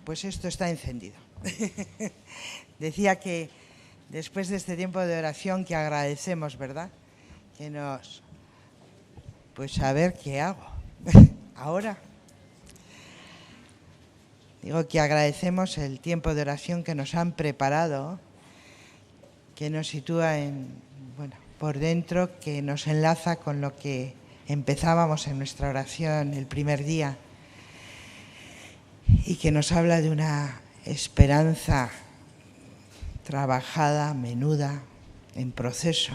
pues esto está encendido. Decía que después de este tiempo de oración que agradecemos, ¿verdad? Que nos... Pues a ver qué hago ahora. Digo que agradecemos el tiempo de oración que nos han preparado, que nos sitúa por dentro, que nos enlaza con lo que empezábamos en nuestra oración el primer día y que nos habla de una esperanza trabajada, menuda, en proceso,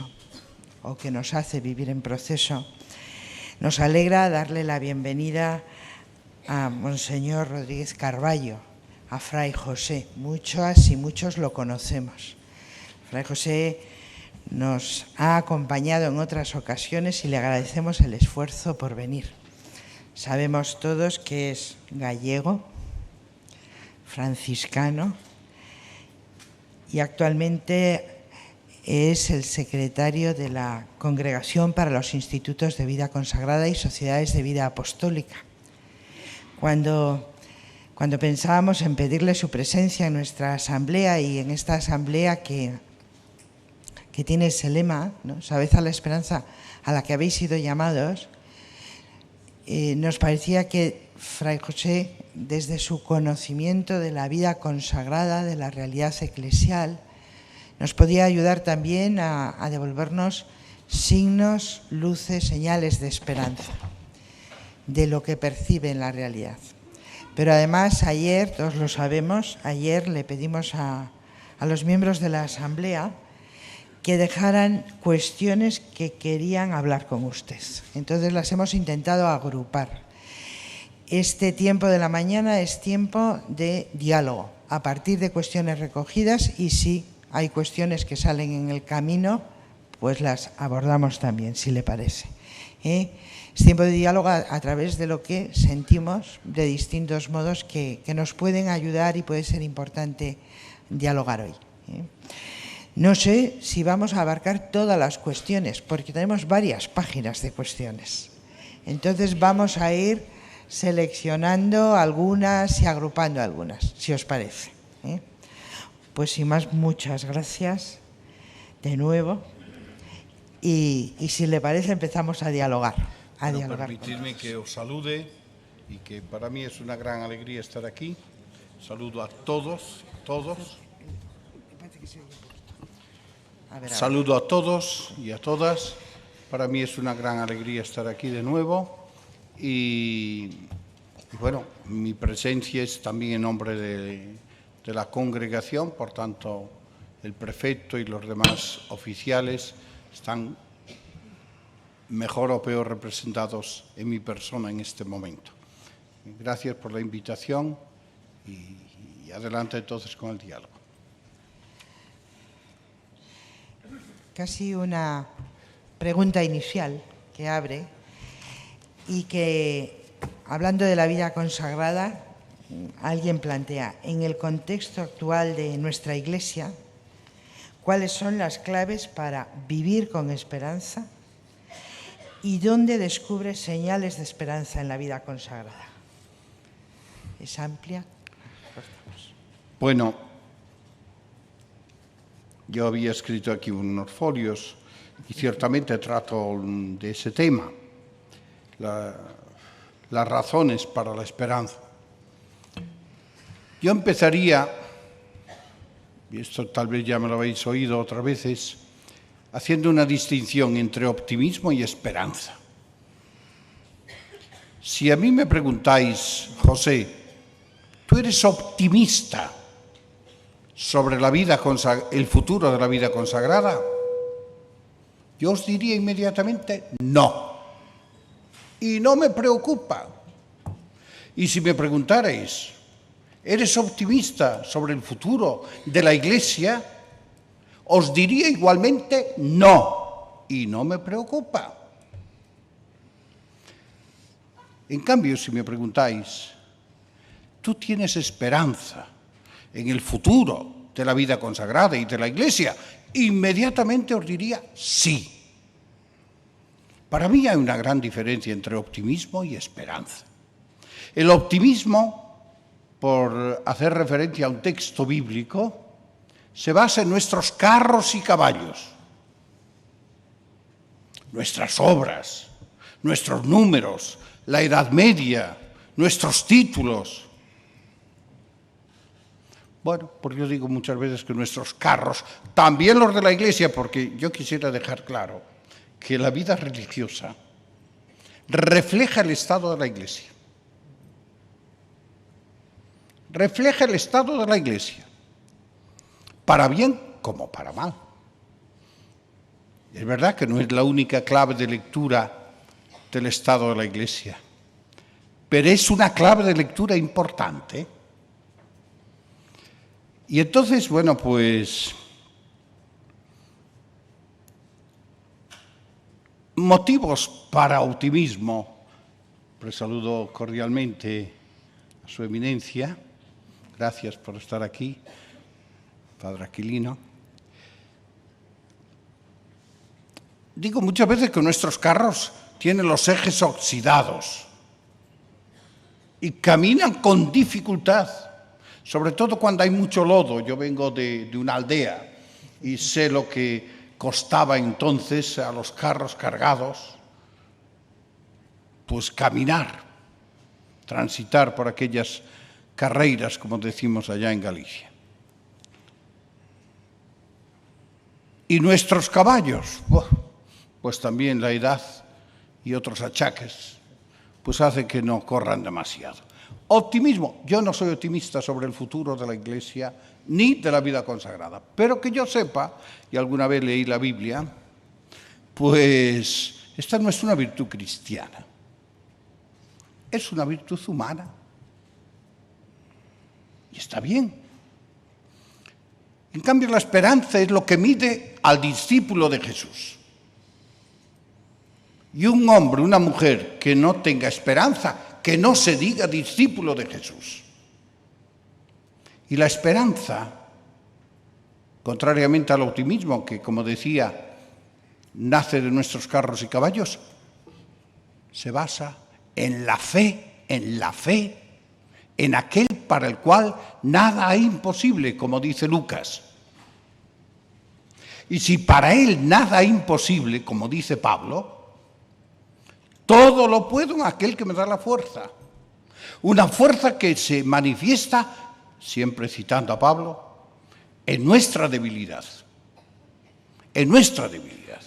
o que nos hace vivir en proceso. Nos alegra darle la bienvenida a Monseñor Rodríguez Carballo, a Fray José. Muchas y muchos lo conocemos. Fray José nos ha acompañado en otras ocasiones y le agradecemos el esfuerzo por venir. Sabemos todos que es gallego, franciscano y actualmente es el secretario de la Congregación para los Institutos de Vida Consagrada y Sociedades de Vida Apostólica. Cuando pensábamos en pedirle su presencia en nuestra asamblea y en esta asamblea que tiene ese lema, ¿no? Sabed a la esperanza a la que habéis sido llamados, nos parecía que Fray José, desde su conocimiento de la vida consagrada, de la realidad eclesial, nos podía ayudar también a devolvernos signos, luces, señales de esperanza, de lo que percibe en la realidad. Pero además ayer, todos lo sabemos, ayer le pedimos a los miembros de la asamblea que dejaran cuestiones que querían hablar con usted. Entonces las hemos intentado agrupar. Este tiempo de la mañana es tiempo de diálogo, a partir de cuestiones recogidas, y si hay cuestiones que salen en el camino, pues las abordamos también, si le parece. Es tiempo de diálogo a través de lo que sentimos de distintos modos que nos pueden ayudar y puede ser importante dialogar hoy. No sé si vamos a abarcar todas las cuestiones, porque tenemos varias páginas de cuestiones. Entonces vamos a ir seleccionando algunas y agrupando algunas, si os parece. Pues sin más, muchas gracias de nuevo. Y si le parece, empezamos a dialogar. Permitidme que os salude y que para mí es una gran alegría estar aquí. Saludo a todos. Saludo a todos y a todas. Para mí es una gran alegría estar aquí de nuevo. Y bueno, mi presencia es también en nombre de la congregación, por tanto, el prefecto y los demás oficiales están mejor o peor representados en mi persona en este momento. Gracias por la invitación y adelante entonces con el diálogo. Casi una pregunta inicial que abre y que, hablando de la vida consagrada, alguien plantea, en el contexto actual de nuestra Iglesia, ¿cuáles son las claves para vivir con esperanza? ¿Y dónde descubre señales de esperanza en la vida consagrada? ¿Es amplia? Bueno, yo había escrito aquí unos folios y ciertamente trato de ese tema, las razones para la esperanza. Yo empezaría, y esto tal vez ya me lo habéis oído otras veces, haciendo una distinción entre optimismo y esperanza. Si a mí me preguntáis, José, ¿tú eres optimista sobre el futuro de la vida consagrada? Yo os diría inmediatamente no. Y no me preocupa. Y si me preguntarais, ¿eres optimista sobre el futuro de la Iglesia? Os diría igualmente no, y no me preocupa. En cambio, si me preguntáis, ¿tú tienes esperanza en el futuro de la vida consagrada y de la Iglesia? Inmediatamente os diría sí. Para mí hay una gran diferencia entre optimismo y esperanza. El optimismo por hacer referencia a un texto bíblico, se basa en nuestros carros y caballos, nuestras obras, nuestros números, la Edad Media, nuestros títulos. Bueno, pues yo digo muchas veces que nuestros carros, también los de la Iglesia, porque yo quisiera dejar claro que la vida religiosa refleja el estado de la Iglesia. Refleja el estado de la Iglesia, para bien como para mal. Es verdad que no es la única clave de lectura del estado de la Iglesia, pero es una clave de lectura importante. Y entonces, bueno, pues motivos para optimismo. Les saludo cordialmente a su eminencia. Gracias por estar aquí, Padre Aquilino. Digo muchas veces que nuestros carros tienen los ejes oxidados y caminan con dificultad, sobre todo cuando hay mucho lodo. Yo vengo de una aldea y sé lo que costaba entonces a los carros cargados, pues caminar, transitar por aquellas carreiras, como decimos allá en Galicia. Y nuestros caballos, pues también la edad y otros achaques, pues hace que no corran demasiado. Optimismo. Yo no soy optimista sobre el futuro de la Iglesia ni de la vida consagrada, pero que yo sepa, y alguna vez leí la Biblia, pues esta no es una virtud cristiana, es una virtud humana. Y está bien. En cambio, la esperanza es lo que mide al discípulo de Jesús. Y un hombre, una mujer que no tenga esperanza, que no se diga discípulo de Jesús. Y la esperanza, contrariamente al optimismo, que, como decía, nace de nuestros carros y caballos, se basa en la fe, en aquel para el cual nada hay imposible, como dice Lucas. Y si para él nada hay imposible, como dice Pablo, todo lo puedo en aquel que me da la fuerza. Una fuerza que se manifiesta, siempre citando a Pablo, en nuestra debilidad. En nuestra debilidad.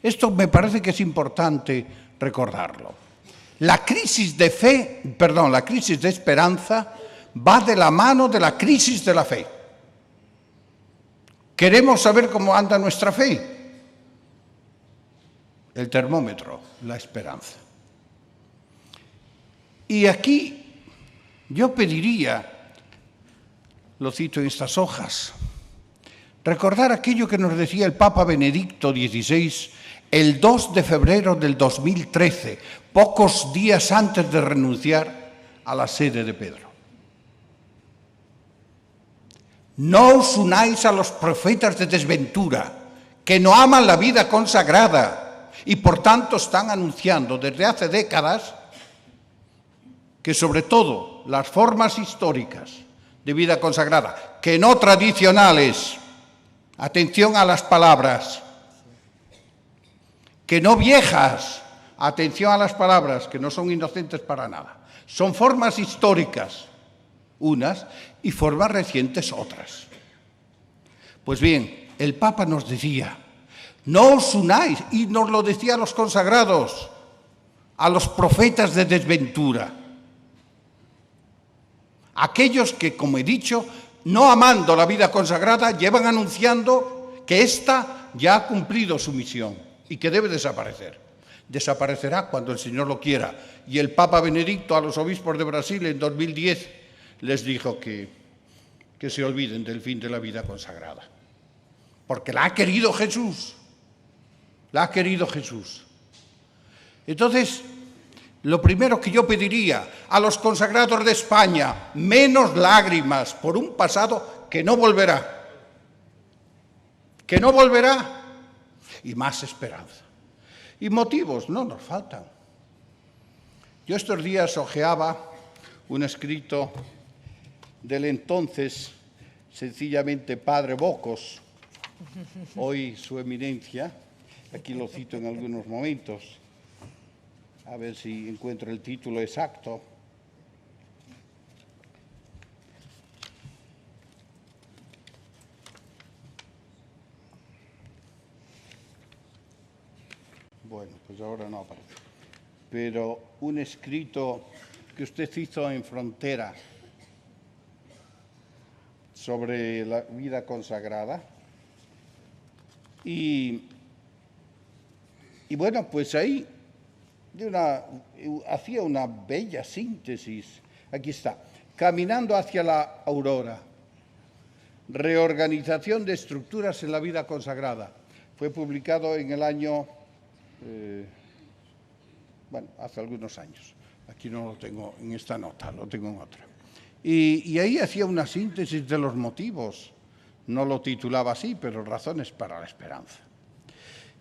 Esto me parece que es importante recordarlo. La crisis de esperanza va de la mano de la crisis de la fe. ¿Queremos saber cómo anda nuestra fe? El termómetro, la esperanza. Y aquí yo pediría, lo cito en estas hojas, recordar aquello que nos decía el Papa Benedicto XVI el 2 de febrero del 2013, pocos días antes de renunciar a la sede de Pedro. No os unáis a los profetas de desventura, que no aman la vida consagrada y por tanto están anunciando desde hace décadas que sobre todo las formas históricas de vida consagrada, que no tradicionales, atención a las palabras, que no viejas, atención a las palabras, que no son inocentes para nada, son formas históricas unas y formas recientes otras. Pues bien, el Papa nos decía, no os unáis, y nos lo decía a los consagrados, a los profetas de desventura, aquellos que, como he dicho, no amando la vida consagrada, llevan anunciando que ésta ya ha cumplido su misión y que debe desaparecer. Desaparecerá cuando el Señor lo quiera. Y el Papa Benedicto a los obispos de Brasil en 2010 les dijo que se olviden del fin de la vida consagrada. Porque la ha querido Jesús. La ha querido Jesús. Entonces, lo primero que yo pediría a los consagrados de España, menos lágrimas por un pasado que no volverá. Que no volverá. Y más esperanza. Y motivos no nos faltan. Yo estos días hojeaba un escrito del entonces sencillamente padre Bocos, hoy su eminencia, aquí lo cito en algunos momentos, a ver si encuentro el título exacto. Bueno, pues ahora no aparece. Pero un escrito que usted hizo en Frontera sobre la vida consagrada. Y bueno, pues ahí hacía una bella síntesis. Aquí está. Caminando hacia la aurora. Reorganización de estructuras en la vida consagrada. Fue publicado en el año... bueno, hace algunos años. Aquí no lo tengo en esta nota, lo tengo en otra. Y ahí hacía una síntesis de los motivos. No lo titulaba así, pero razones para la esperanza.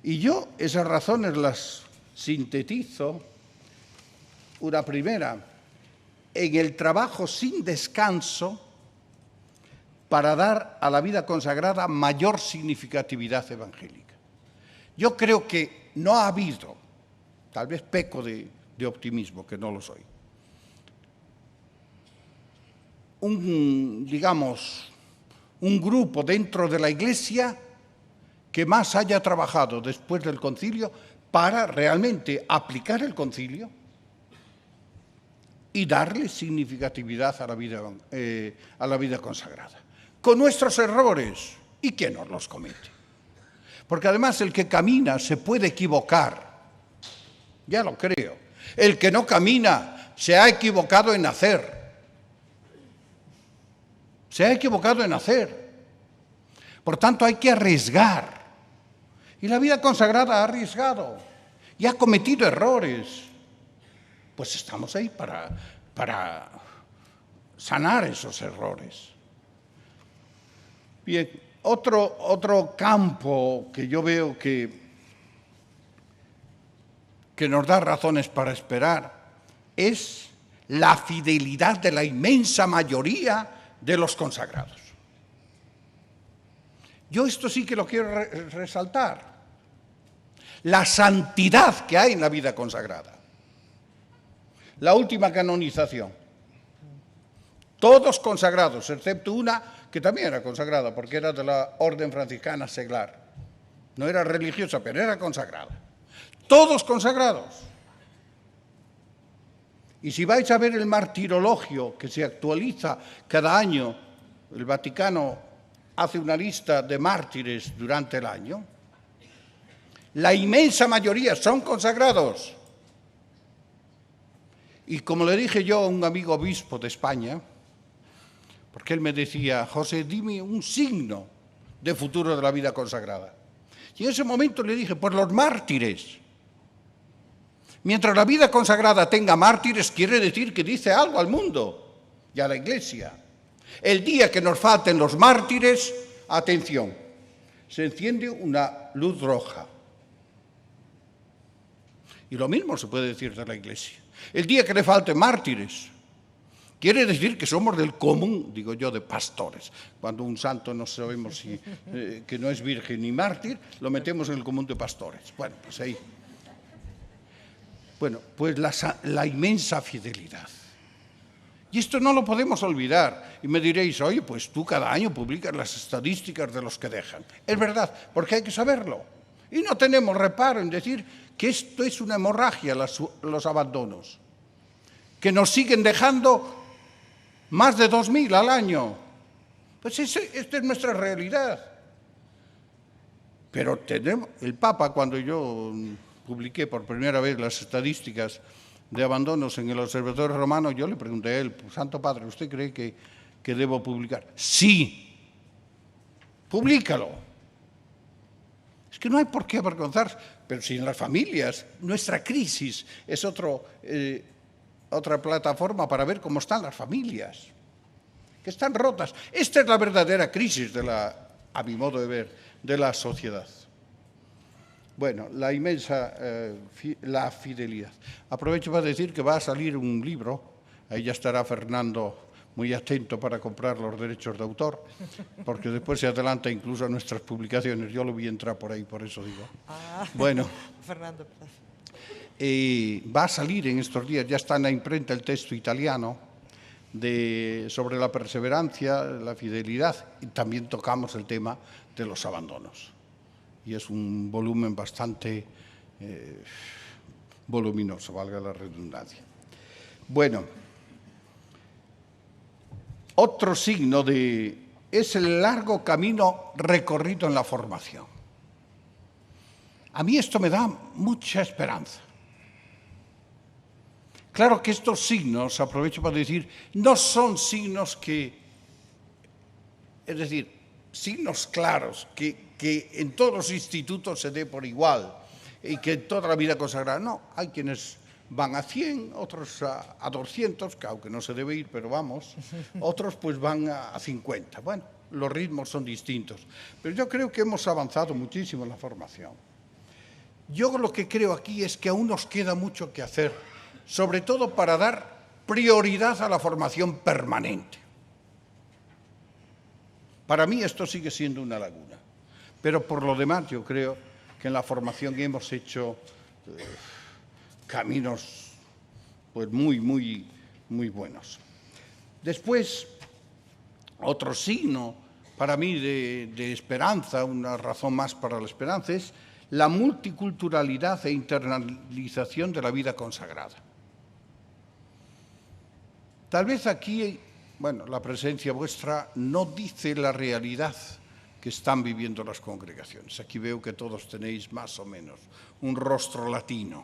Y yo esas razones las sintetizo. Una primera, en el trabajo sin descanso para dar a la vida consagrada mayor significatividad evangélica. Yo creo que no ha habido, tal vez peco de optimismo, que no lo soy, un grupo dentro de la Iglesia que más haya trabajado después del concilio para realmente aplicar el concilio y darle significatividad a la vida consagrada. Con nuestros errores, ¿y quién nos los comete? Porque además el que camina se puede equivocar, ya lo creo. El que no camina se ha equivocado en hacer. Se ha equivocado en hacer. Por tanto, hay que arriesgar. Y la vida consagrada ha arriesgado y ha cometido errores. Pues estamos ahí para sanar esos errores. Bien, otro campo que yo veo que nos da razones para esperar es la fidelidad de la inmensa mayoría de los consagrados. Yo esto sí que lo quiero resaltar. La santidad que hay en la vida consagrada. La última canonización. Todos consagrados, excepto una que también era consagrada, porque era de la Orden Franciscana Seglar. No era religiosa, pero era consagrada. Todos consagrados. Y si vais a ver el martirologio que se actualiza cada año, el Vaticano hace una lista de mártires durante el año, la inmensa mayoría son consagrados. Y como le dije yo a un amigo obispo de España, porque él me decía, José, dime un signo de futuro de la vida consagrada. Y en ese momento le dije, pues los mártires. Mientras la vida consagrada tenga mártires, quiere decir que dice algo al mundo y a la Iglesia. El día que nos falten los mártires, atención, se enciende una luz roja. Y lo mismo se puede decir de la Iglesia. El día que le falten mártires, quiere decir que somos del común, digo yo, de pastores. Cuando un santo no sabemos si, que no es virgen ni mártir, lo metemos en el común de pastores. Bueno, pues ahí. Bueno, pues la inmensa fidelidad. Y esto no lo podemos olvidar. Y me diréis, oye, pues tú cada año publicas las estadísticas de los que dejan. Es verdad, porque hay que saberlo. Y no tenemos reparo en decir que esto es una hemorragia, los abandonos. Que nos siguen dejando más de 2.000 al año. Pues esta es nuestra realidad. Pero tenemos, el Papa, cuando yo publiqué por primera vez las estadísticas de abandonos en el Observatorio Romano, yo le pregunté a él, Santo Padre, ¿usted cree que debo publicar? Sí, públicalo. Es que no hay por qué avergonzarse, pero si en las familias, nuestra crisis es otra plataforma para ver cómo están las familias, que están rotas. Esta es la verdadera crisis a mi modo de ver, de la sociedad. Bueno, la inmensa la fidelidad. Aprovecho para decir que va a salir un libro, ahí ya estará Fernando muy atento para comprar los derechos de autor, porque después se adelanta incluso a nuestras publicaciones. Yo lo vi entrar por ahí, por eso digo. Bueno, Fernando, va a salir en estos días, ya está en la imprenta el texto italiano sobre la perseverancia, la fidelidad, y también tocamos el tema de los abandonos. Y es un volumen bastante voluminoso, valga la redundancia. Bueno, otro signo es el largo camino recorrido en la formación. A mí esto me da mucha esperanza. Claro que estos signos, aprovecho para decir, no son signos es decir, signos claros, que en todos los institutos se dé por igual y que en toda la vida consagrada. No, hay quienes van a 100, otros a 200, que aunque no se debe ir, pero vamos, otros pues van a 50. Bueno, los ritmos son distintos, pero yo creo que hemos avanzado muchísimo en la formación. Yo lo que creo aquí es que aún nos queda mucho que hacer, sobre todo para dar prioridad a la formación permanente. Para mí esto sigue siendo una laguna, pero por lo demás yo creo que en la formación hemos hecho caminos pues muy buenos. Después, otro signo para mí de esperanza, una razón más para la esperanza, es la multiculturalidad e internalización de la vida consagrada. Tal vez aquí, bueno, la presencia vuestra no dice la realidad que están viviendo las congregaciones. Aquí veo que todos tenéis más o menos un rostro latino.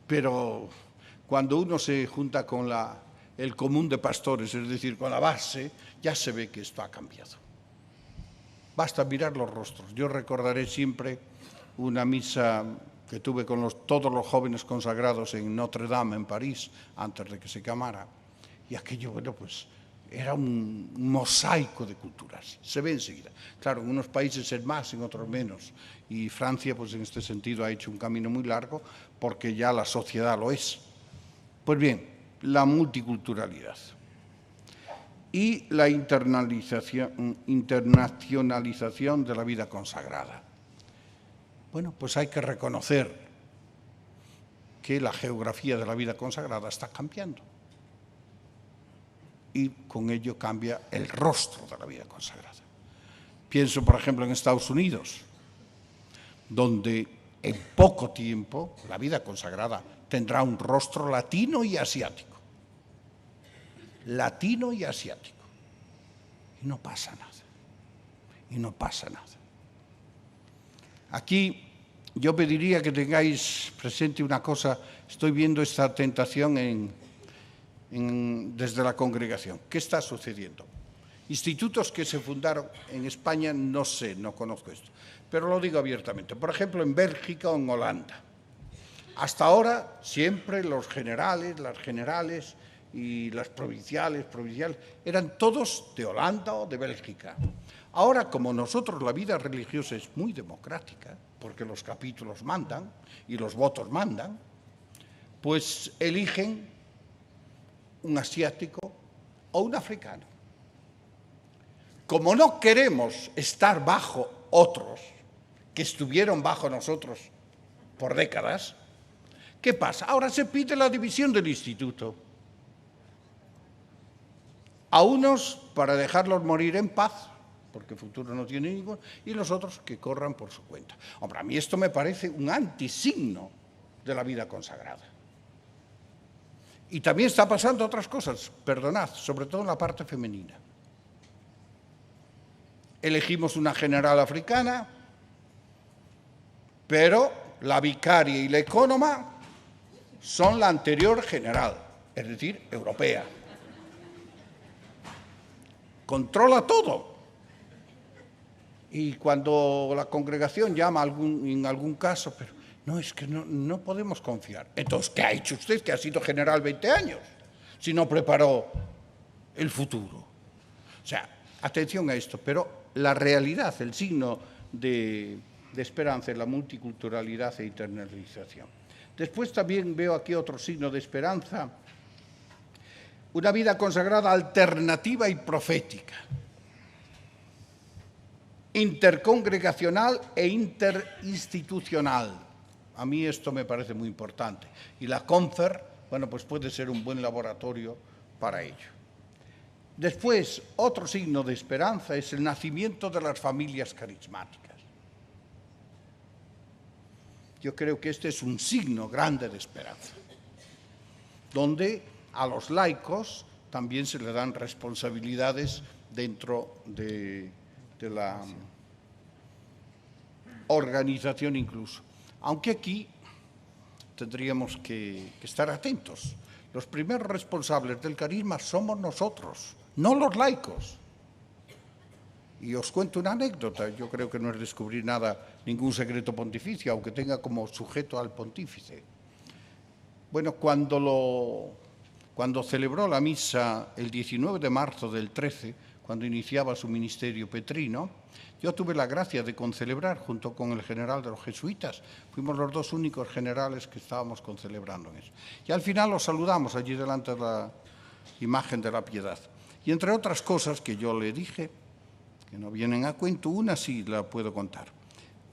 Pero cuando uno se junta con el común de pastores, es decir, con la base, ya se ve que esto ha cambiado. Basta mirar los rostros. Yo recordaré siempre una misa que tuve con todos los jóvenes consagrados en Notre Dame, en París, antes de que se quemara. Y aquello, bueno, pues era un mosaico de culturas. Se ve enseguida. Claro, en unos países es más, en otros menos. Y Francia, pues en este sentido, ha hecho un camino muy largo porque ya la sociedad lo es. Pues bien, la multiculturalidad y la internacionalización de la vida consagrada. Bueno, pues hay que reconocer que la geografía de la vida consagrada está cambiando. Y con ello cambia el rostro de la vida consagrada. Pienso, por ejemplo, en Estados Unidos, donde en poco tiempo la vida consagrada tendrá un rostro latino y asiático. Latino y asiático. Y no pasa nada. Y no pasa nada. Aquí yo pediría que tengáis presente una cosa. Estoy viendo esta tentación desde la congregación. ¿Qué está sucediendo? Institutos que se fundaron en España, no sé, no conozco esto, pero lo digo abiertamente. Por ejemplo, en Bélgica o en Holanda. Hasta ahora, siempre los generales, las generales y las provinciales, eran todos de Holanda o de Bélgica. Ahora, como nosotros, la vida religiosa es muy democrática, porque los capítulos mandan y los votos mandan, pues eligen un asiático o un africano. Como no queremos estar bajo otros que estuvieron bajo nosotros por décadas, ¿qué pasa? Ahora se pide la división del instituto. A unos para dejarlos morir en paz, porque futuro no tiene ninguno, y los otros que corran por su cuenta. Hombre, a mí esto me parece un antisigno de la vida consagrada. Y también está pasando otras cosas, perdonad, sobre todo en la parte femenina. Elegimos una general africana, pero la vicaria y la ecónoma son la anterior general, es decir, europea. Controla todo. Y cuando la congregación llama en algún caso, pero no, es que no podemos confiar. Entonces, ¿qué ha hecho usted, que ha sido general 20 años, si no preparó el futuro? O sea, atención a esto, pero la realidad, el signo de esperanza es la multiculturalidad e internalización. Después también veo aquí otro signo de esperanza, una vida consagrada alternativa y profética, intercongregacional e interinstitucional. A mí esto me parece muy importante. Y la CONFER, bueno, pues puede ser un buen laboratorio para ello. Después, otro signo de esperanza es el nacimiento de las familias carismáticas. Yo creo que este es un signo grande de esperanza, donde a los laicos también se le dan responsabilidades dentro de la organización incluso. Aunque aquí tendríamos que estar atentos. Los primeros responsables del carisma somos nosotros, no los laicos. Y os cuento una anécdota, yo creo que no es descubrir nada, ningún secreto pontificio, aunque tenga como sujeto al pontífice. Bueno, cuando celebró la misa el 19 de marzo del 13, cuando iniciaba su ministerio petrino, yo tuve la gracia de concelebrar junto con el general de los jesuitas. Fuimos los dos únicos generales que estábamos concelebrando en eso. Y al final los saludamos allí delante de la imagen de la Piedad. Y entre otras cosas que yo le dije, que no vienen a cuento, una sí la puedo contar.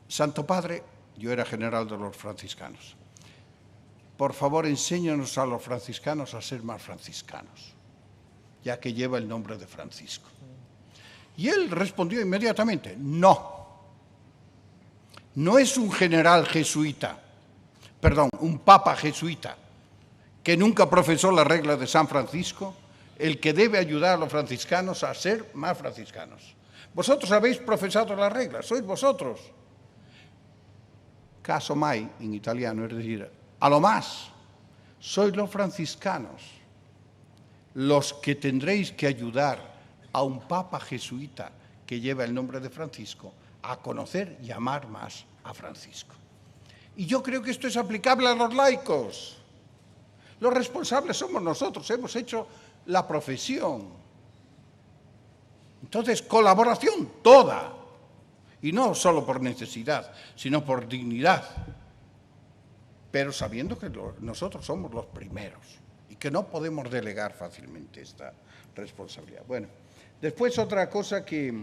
Santo Padre, yo era general de los franciscanos. Por favor, enséñanos a los franciscanos a ser más franciscanos, ya que lleva el nombre de Francisco. Y él respondió inmediatamente, no es un general jesuita, perdón, un papa jesuita, que nunca profesó la regla de San Francisco, el que debe ayudar a los franciscanos a ser más franciscanos. Vosotros habéis profesado la regla, sois vosotros. Caso mai, en italiano, es decir, a lo más, sois los franciscanos los que tendréis que ayudar a un papa jesuita que lleva el nombre de Francisco a conocer y amar más a Francisco. Y yo creo que esto es aplicable a los laicos. Los responsables somos nosotros, hemos hecho la profesión. Entonces, colaboración toda, y no solo por necesidad, sino por dignidad, pero sabiendo que nosotros somos los primeros y que no podemos delegar fácilmente esta responsabilidad. Bueno, después otra cosa que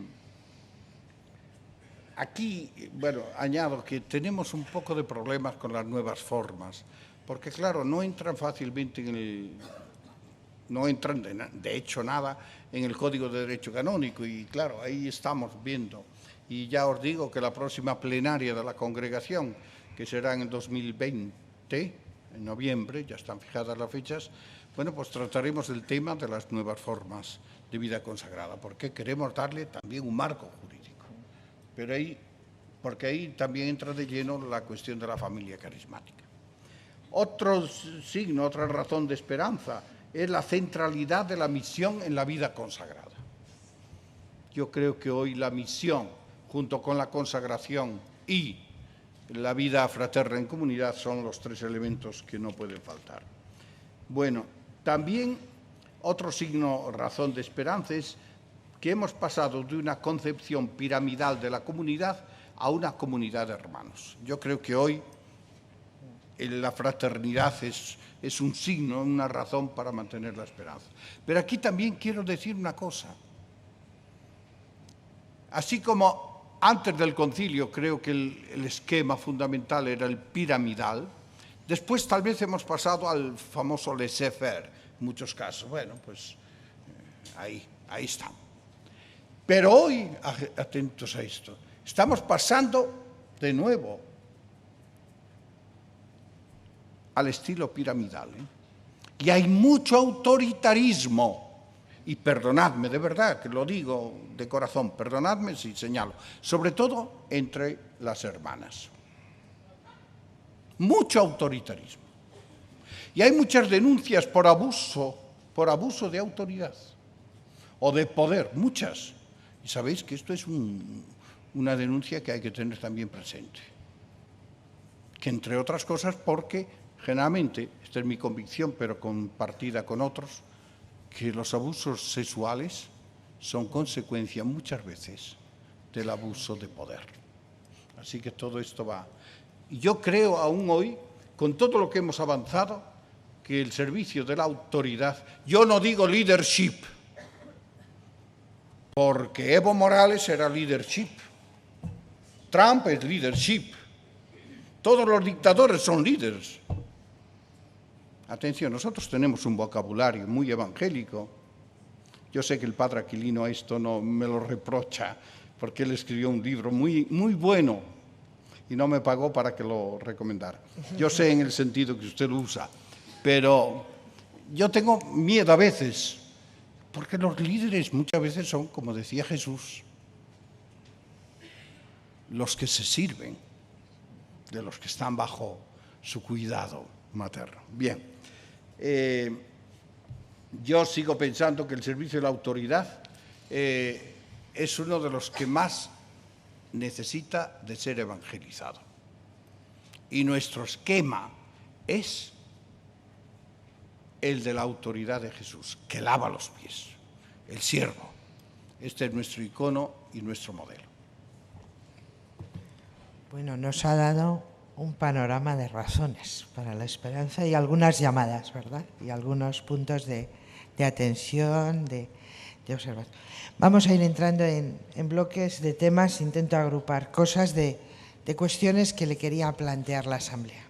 aquí, bueno, añado que tenemos un poco de problemas con las nuevas formas, porque claro, no entran fácilmente no entran de hecho nada en el Código de Derecho Canónico y claro, ahí estamos viendo. Y ya os digo que la próxima plenaria de la congregación, que será en el 2020, en noviembre, ya están fijadas las fechas, bueno, pues trataremos el tema de las nuevas formas de vida consagrada, porque queremos darle también un marco jurídico. Pero porque ahí también entra de lleno la cuestión de la familia carismática. Otro signo, otra razón de esperanza, es la centralidad de la misión en la vida consagrada. Yo creo que hoy la misión, junto con la consagración y la vida fraterna en comunidad, son los tres elementos que no pueden faltar. Bueno, también otro signo, razón de esperanza, es que hemos pasado de una concepción piramidal de la comunidad a una comunidad de hermanos. Yo creo que hoy la fraternidad es un signo, una razón para mantener la esperanza. Pero aquí también quiero decir una cosa. Así como antes del concilio creo que el esquema fundamental era el piramidal, después tal vez hemos pasado al famoso laissez-faire, en muchos casos. Bueno, pues ahí está. Pero hoy, atentos a esto, estamos pasando de nuevo al estilo piramidal, Y hay mucho autoritarismo. Y perdonadme, de verdad, que lo digo de corazón, perdonadme si señalo, sobre todo entre las hermanas. Mucho autoritarismo. Y hay muchas denuncias por abuso de autoridad o de poder, muchas. Y sabéis que esto es una denuncia que hay que tener también presente. Que entre otras cosas porque generalmente, esta es mi convicción, pero compartida con otros, que los abusos sexuales son consecuencia muchas veces del abuso de poder. Así que todo esto va. Y yo creo aún hoy, con todo lo que hemos avanzado, que el servicio de la autoridad, yo no digo leadership, porque Evo Morales era leadership, Trump es leadership, todos los dictadores son líderes. Atención, nosotros tenemos un vocabulario muy evangélico. Yo sé que el padre Aquilino esto no me lo reprocha, porque él escribió un libro muy, muy bueno y no me pagó para que lo recomendara. Yo sé en el sentido que usted lo usa, pero yo tengo miedo a veces, porque los líderes muchas veces son, como decía Jesús, los que se sirven de los que están bajo su cuidado materno. Bien, yo sigo pensando que el servicio de la autoridad es uno de los que más necesita de ser evangelizado. Y nuestro esquema es el de la autoridad de Jesús, que lava los pies, el siervo. Este es nuestro icono y nuestro modelo. Bueno, nos ha dado un panorama de razones para la esperanza y algunas llamadas, ¿verdad? Y algunos puntos de atención, de observación. Vamos a ir entrando en bloques de temas, intento agrupar cosas de cuestiones que le quería plantear la Asamblea.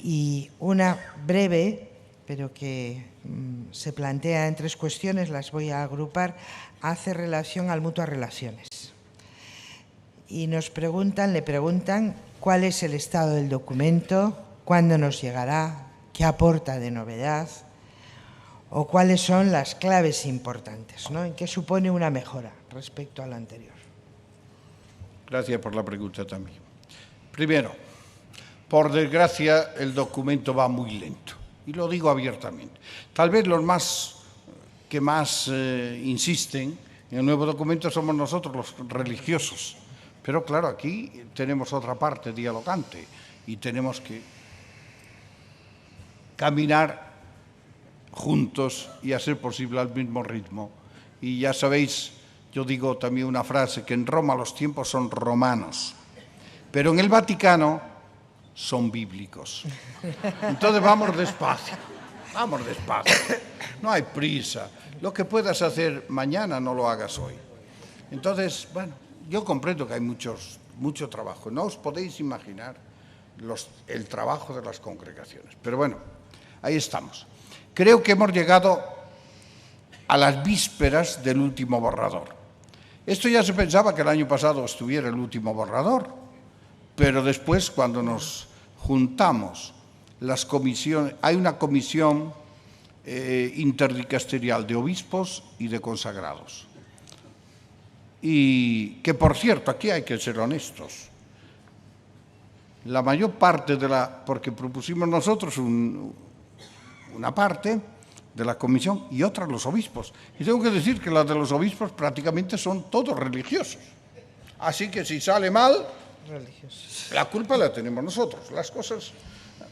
Y una breve, pero que se plantea en 3 cuestiones, las voy a agrupar, hace relación al mutuas relaciones. Y le preguntan cuál es el estado del documento, cuándo nos llegará, qué aporta de novedad o cuáles son las claves importantes, ¿no? En qué supone una mejora respecto a lo anterior. Gracias por la pregunta también. Primero, por desgracia, el documento va muy lento, y lo digo abiertamente. Tal vez los que más insisten en el nuevo documento somos nosotros, los religiosos. Pero claro, aquí tenemos otra parte dialogante y tenemos que caminar juntos y a ser posible al mismo ritmo. Y ya sabéis, yo digo también una frase, que en Roma los tiempos son romanos, pero en el Vaticano son bíblicos. Entonces vamos despacio, no hay prisa. Lo que puedas hacer mañana no lo hagas hoy. Entonces, bueno, yo comprendo que hay mucho trabajo. No os podéis imaginar el trabajo de las congregaciones. Pero bueno, ahí estamos. Creo que hemos llegado a las vísperas del último borrador. Esto ya se pensaba que el año pasado estuviera el último borrador, pero después, cuando nos juntamos las comisiones, hay una comisión interdicasterial de obispos y de consagrados. Y que, por cierto, aquí hay que ser honestos. La mayor parte porque propusimos nosotros una parte de la comisión y otra los obispos. Y tengo que decir que las de los obispos prácticamente son todos religiosos. Así que si sale mal, la culpa la tenemos nosotros. Las cosas,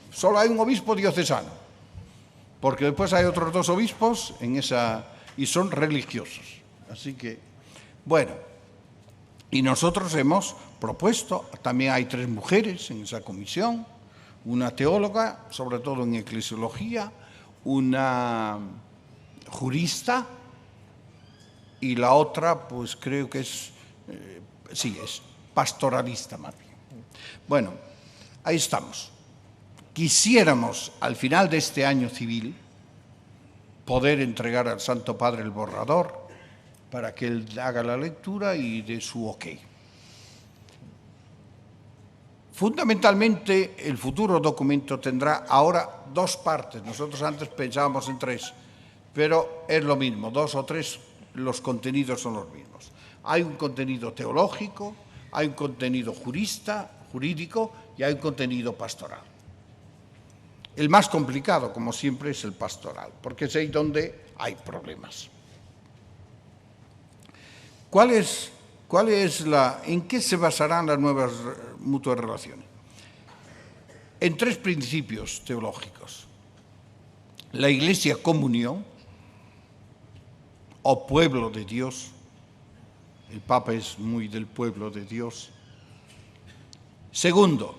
solo hay un obispo diocesano, porque después hay otros 2 obispos y son religiosos. Así que, bueno, y nosotros hemos propuesto, también hay 3 mujeres en esa comisión, una teóloga, sobre todo en eclesiología, una jurista y la otra, pues creo que es pastoralista más bien. Bueno, ahí estamos. Quisiéramos, al final de este año civil, poder entregar al Santo Padre el borrador para que él haga la lectura y dé su ok. Fundamentalmente, el futuro documento tendrá ahora 2 partes. Nosotros antes pensábamos en 3, pero es lo mismo, 2 o 3, los contenidos son los mismos. Hay un contenido teológico, hay un contenido jurídico y hay un contenido pastoral. El más complicado, como siempre, es el pastoral, porque es ahí donde hay problemas. ¿En qué se basarán las nuevas mutuas relaciones? En 3 principios teológicos. La Iglesia comunión, o pueblo de Dios. El Papa es muy del pueblo de Dios. Segundo,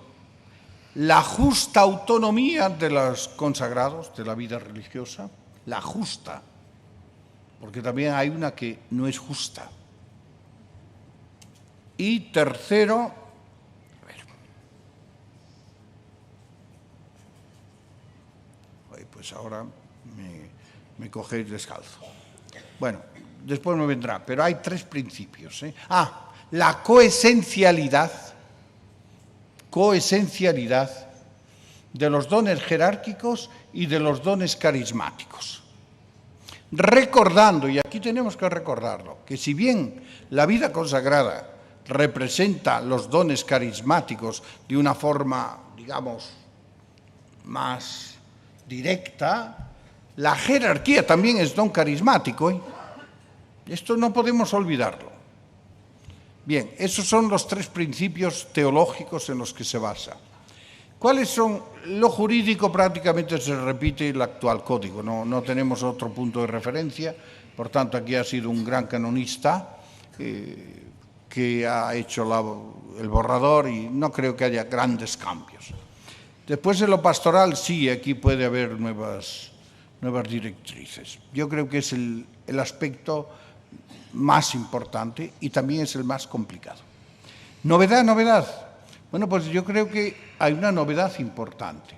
la justa autonomía de los consagrados de la vida religiosa, la justa, porque también hay una que no es justa. Y tercero, pues ahora me cogéis descalzo. Bueno, después me vendrá, pero hay 3 principios. La coesencialidad de los dones jerárquicos y de los dones carismáticos. Recordando, y aquí tenemos que recordarlo, que si bien la vida consagrada representa los dones carismáticos de una forma, digamos, más directa, la jerarquía también es don carismático, ¿eh? Esto no podemos olvidarlo. Bien, esos son los 3 principios teológicos en los que se basa. ¿Cuáles son? Lo jurídico prácticamente se repite el actual código, no tenemos otro punto de referencia, por tanto aquí ha sido un gran canonista que ha hecho el borrador y no creo que haya grandes cambios. Después en lo pastoral sí, aquí puede haber nuevas directrices. Yo creo que es el aspecto más importante y también es el más complicado. Novedad. Bueno, pues yo creo que hay una novedad importante.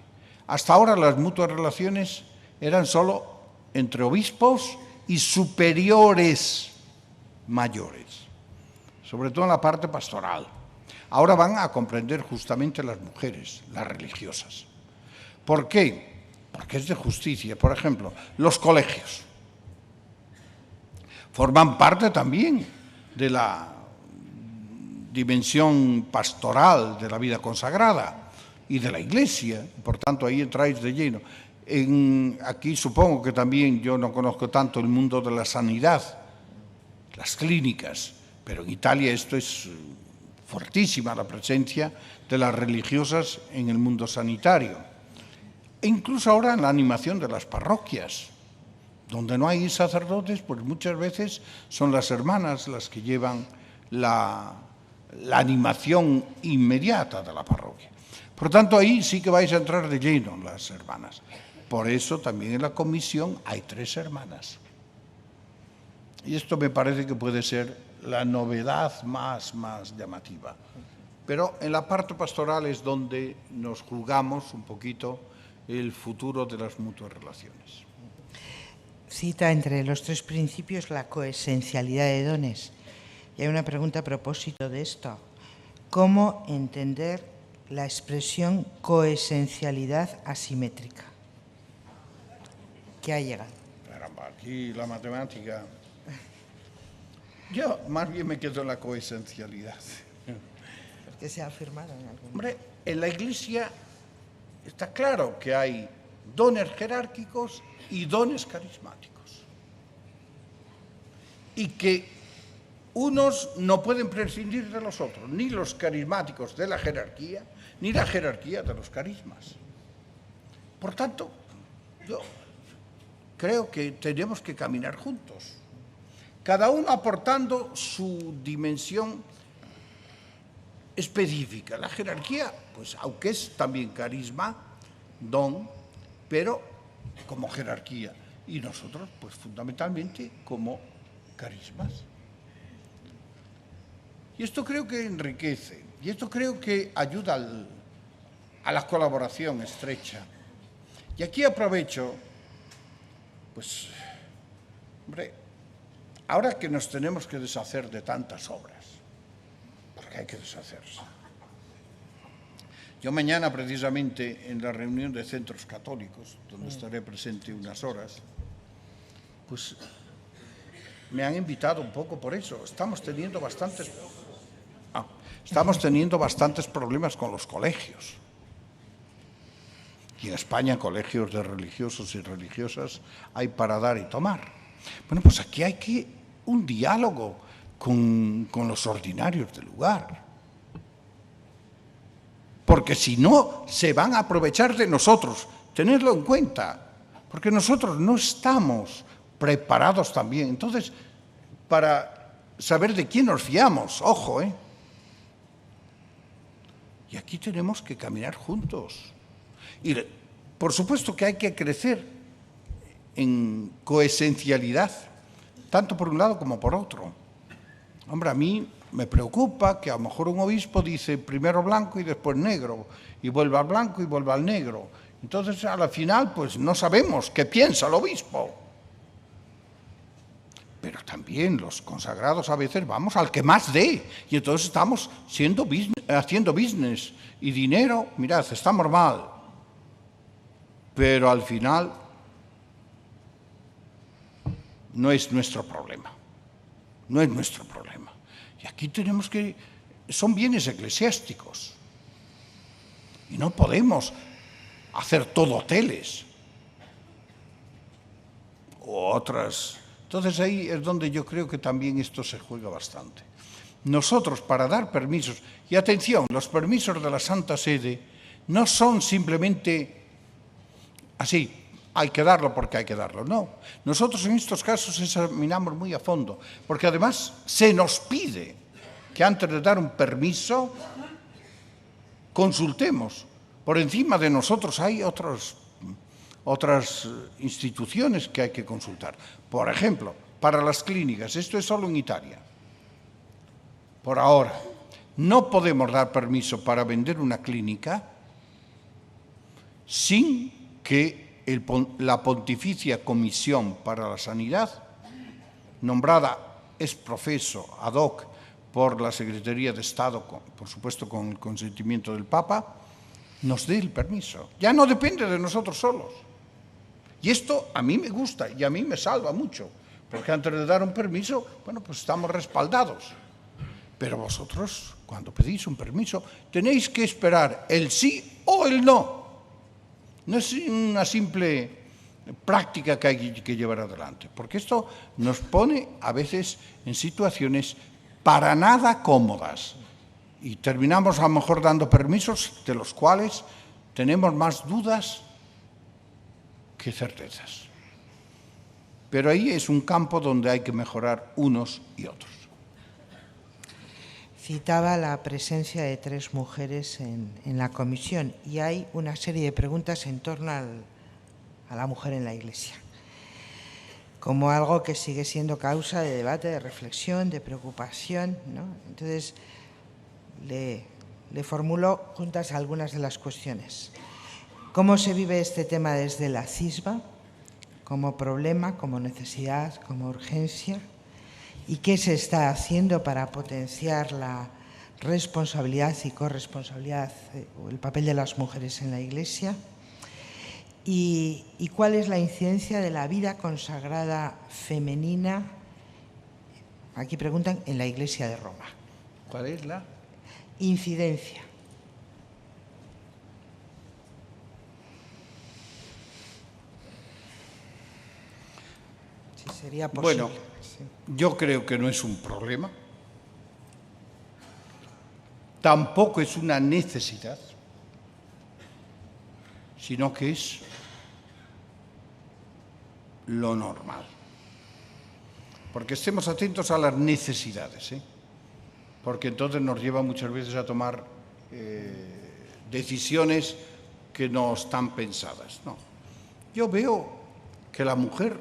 Hasta ahora las mutuas relaciones eran solo entre obispos y superiores mayores, sobre todo en la parte pastoral. Ahora van a comprender justamente las mujeres, las religiosas. ¿Por qué? Porque es de justicia. Por ejemplo, los colegios forman parte también de la dimensión pastoral de la vida consagrada y de la Iglesia. Por tanto, ahí entráis de lleno. Aquí supongo que también, yo no conozco tanto el mundo de la sanidad, las clínicas, pero en Italia esto es fortísima, la presencia de las religiosas en el mundo sanitario. E incluso ahora en la animación de las parroquias, donde no hay sacerdotes, pues muchas veces son las hermanas las que llevan la animación inmediata de la parroquia. Por tanto, ahí sí que vais a entrar de lleno las hermanas. Por eso también en la comisión hay 3 hermanas. Y esto me parece que puede ser la novedad más llamativa. Pero en la parte pastoral es donde nos jugamos un poquito el futuro de las mutuas relaciones. Cita entre los 3 principios la coesencialidad de dones. Y hay una pregunta a propósito de esto. ¿Cómo entender la expresión coesencialidad asimétrica? ¿Qué ha llegado? Caramba, aquí la matemática. Yo más bien me quedo en la coesencialidad. Porque se ha afirmado en algún... Hombre, en la Iglesia está claro que hay dones jerárquicos y dones carismáticos. Y que unos no pueden prescindir de los otros, ni los carismáticos de la jerarquía, ni la jerarquía de los carismas. Por tanto, yo creo que tenemos que caminar juntos, cada uno aportando su dimensión específica. La jerarquía, pues aunque es también carisma, don, pero como jerarquía. Y nosotros, pues fundamentalmente, como carismas. Y esto creo que enriquece, y esto creo que ayuda a la colaboración estrecha. Y aquí aprovecho, pues, hombre, ahora que nos tenemos que deshacer de tantas obras, porque hay que deshacerse. Yo mañana, precisamente, en la reunión de centros católicos, donde estaré presente unas horas, pues me han invitado un poco por eso. Estamos teniendo bastantes problemas con los colegios. Y en España, colegios de religiosos y religiosas hay para dar y tomar. Bueno, pues aquí hay un diálogo con los ordinarios del lugar. Porque si no, se van a aprovechar de nosotros. Tenedlo en cuenta, porque nosotros no estamos preparados también. Entonces, para saber de quién nos fiamos, ojo, Y aquí tenemos que caminar juntos. Y por supuesto que hay que crecer en coesencialidad, tanto por un lado como por otro. Hombre, a mí me preocupa que a lo mejor un obispo dice primero blanco y después negro, y vuelve al blanco y vuelve al negro. Entonces, a la final, pues no sabemos qué piensa el obispo. Pero también los consagrados a veces vamos al que más dé, y entonces estamos haciendo business y dinero. Mirad, estamos mal. Pero al final no es nuestro problema. No es nuestro problema. Y aquí tenemos que... Son bienes eclesiásticos. Y no podemos hacer todo hoteles o otras. Entonces ahí es donde yo creo que también esto se juega bastante. Nosotros, para dar permisos, y atención, los permisos de la Santa Sede no son simplemente así, hay que darlo porque hay que darlo. No, nosotros en estos casos examinamos muy a fondo, porque además se nos pide que antes de dar un permiso consultemos. Por encima de nosotros hay otras instituciones que hay que consultar. Por ejemplo, para las clínicas, esto es solo en Italia. Por ahora, no podemos dar permiso para vender una clínica sin que la Pontificia Comisión para la Sanidad, nombrada ex professo ad hoc por la Secretaría de Estado, por supuesto con el consentimiento del Papa, nos dé el permiso. Ya no depende de nosotros solos. Y esto a mí me gusta y a mí me salva mucho, porque antes de dar un permiso, bueno, pues estamos respaldados. Pero vosotros, cuando pedís un permiso, tenéis que esperar el sí o el no. No es una simple práctica que hay que llevar adelante, porque esto nos pone a veces en situaciones para nada cómodas. Y terminamos a lo mejor dando permisos de los cuales tenemos más dudas que certezas. Pero ahí es un campo donde hay que mejorar unos y otros. Citaba la presencia de 3 mujeres en la comisión y hay una serie de preguntas en torno a la mujer en la Iglesia, como algo que sigue siendo causa de debate, de reflexión, de preocupación, ¿no? Entonces, le formulo juntas algunas de las cuestiones. ¿Cómo se vive este tema desde la CISBA? ¿Como problema, como necesidad, como urgencia? ¿Y qué se está haciendo para potenciar la responsabilidad y corresponsabilidad o el papel de las mujeres en la Iglesia? ¿Y cuál es la incidencia de la vida consagrada femenina? Aquí preguntan, en la Iglesia de Roma. ¿Cuál es la incidencia? Si sería posible. Bueno, yo creo que no es un problema. Tampoco es una necesidad, sino que es lo normal. Porque estemos atentos a las necesidades, porque entonces nos lleva muchas veces a tomar decisiones que no están pensadas. No. Yo veo que la mujer,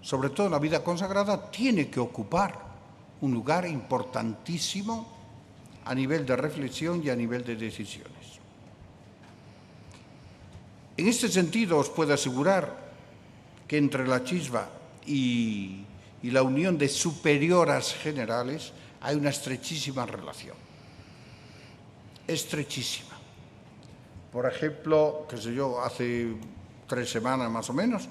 sobre todo en la vida consagrada, tiene que ocupar un lugar importantísimo a nivel de reflexión y a nivel de decisiones. En este sentido, os puedo asegurar que entre la CISBA y la Unión de Superioras Generales hay una estrechísima relación. Estrechísima. Por ejemplo, qué sé yo, hace 3 semanas más o menos,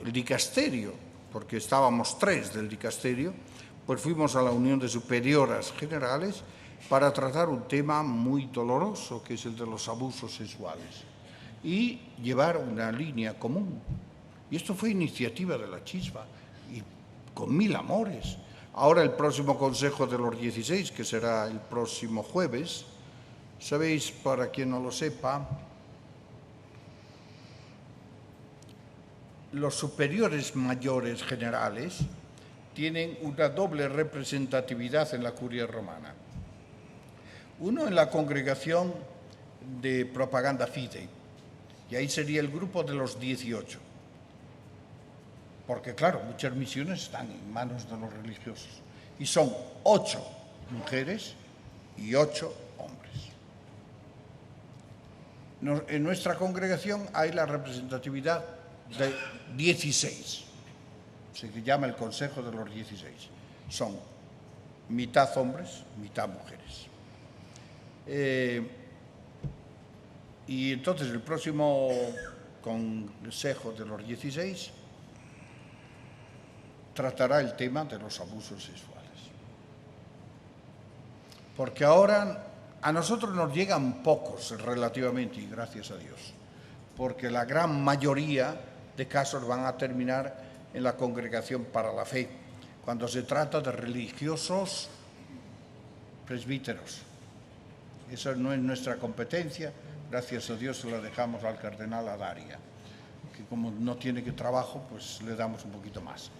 el dicasterio, porque estábamos 3 del dicasterio, pues fuimos a la Unión de Superioras Generales para tratar un tema muy doloroso, que es el de los abusos sexuales, y llevar una línea común. Y esto fue iniciativa de la CISBA, y con 1000 amores. Ahora el próximo Consejo de los 16, que será el próximo jueves, sabéis, para quien no lo sepa, los superiores mayores generales tienen una doble representatividad en la Curia Romana. Uno en la congregación de Propaganda Fidei, y ahí sería el grupo de los 18. Porque claro, muchas misiones están en manos de los religiosos. Y son 8 mujeres y 8 hombres. En nuestra congregación hay la representatividad de 16. Se llama el Consejo de los 16. Son mitad hombres, mitad mujeres. Y entonces el próximo Consejo de los 16 tratará el tema de los abusos sexuales. Porque ahora a nosotros nos llegan pocos relativamente, y gracias a Dios, porque la gran mayoría de casos van a terminar en la Congregación para la Fe, cuando se trata de religiosos presbíteros. Esa no es nuestra competencia, gracias a Dios se la dejamos al cardenal Adaria, que como no tiene que trabajo, pues le damos un poquito más.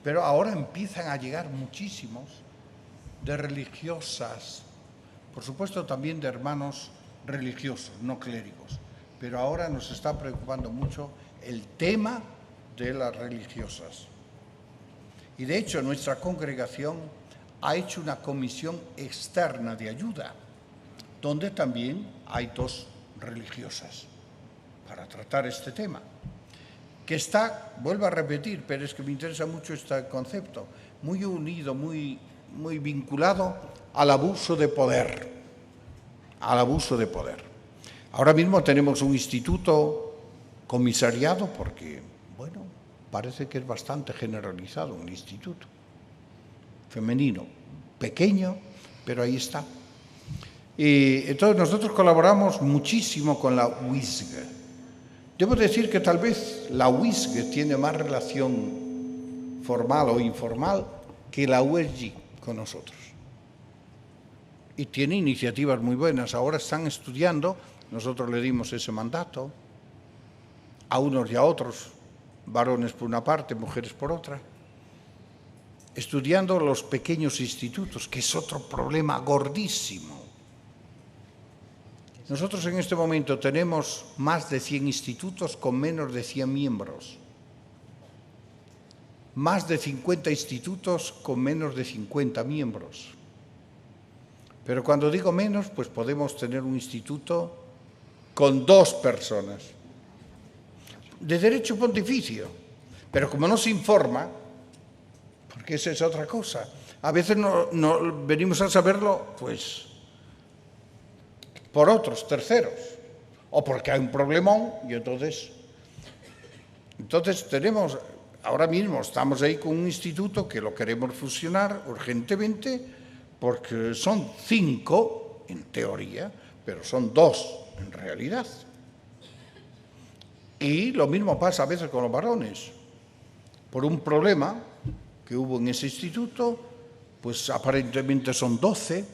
Pero ahora empiezan a llegar muchísimos de religiosas, por supuesto también de hermanos religiosos, no clérigos, pero ahora nos está preocupando mucho el tema de las religiosas. Y de hecho nuestra congregación ha hecho una comisión externa de ayuda, donde también hay 2 religiosas para tratar este tema, que está, vuelvo a repetir, pero es que me interesa mucho este concepto, muy unido, muy vinculado al abuso de poder, Ahora mismo tenemos un instituto comisariado porque, bueno, parece que es bastante generalizado un instituto femenino, pequeño, pero ahí está. Y entonces nosotros colaboramos muchísimo con la UISG. Debo decir que tal vez la UISG tiene más relación formal o informal que la USG con nosotros. Y tiene iniciativas muy buenas. Ahora están estudiando, nosotros le dimos ese mandato, a unos y a otros, varones por una parte, mujeres por otra, estudiando los pequeños institutos, que es otro problema gordísimo. Nosotros en este momento tenemos más de 100 institutos con menos de 100 miembros. Más de 50 institutos con menos de 50 miembros. Pero cuando digo menos, pues podemos tener un instituto con 2 personas. De derecho pontificio. Pero como no se informa, porque esa es otra cosa, a veces no venimos a saberlo, pues, por otros terceros, o porque hay un problemón, y entonces tenemos, ahora mismo estamos ahí con un instituto que lo queremos fusionar urgentemente, porque son 5 en teoría, pero son 2 en realidad. Y lo mismo pasa a veces con los varones. Por un problema que hubo en ese instituto, pues aparentemente son 12,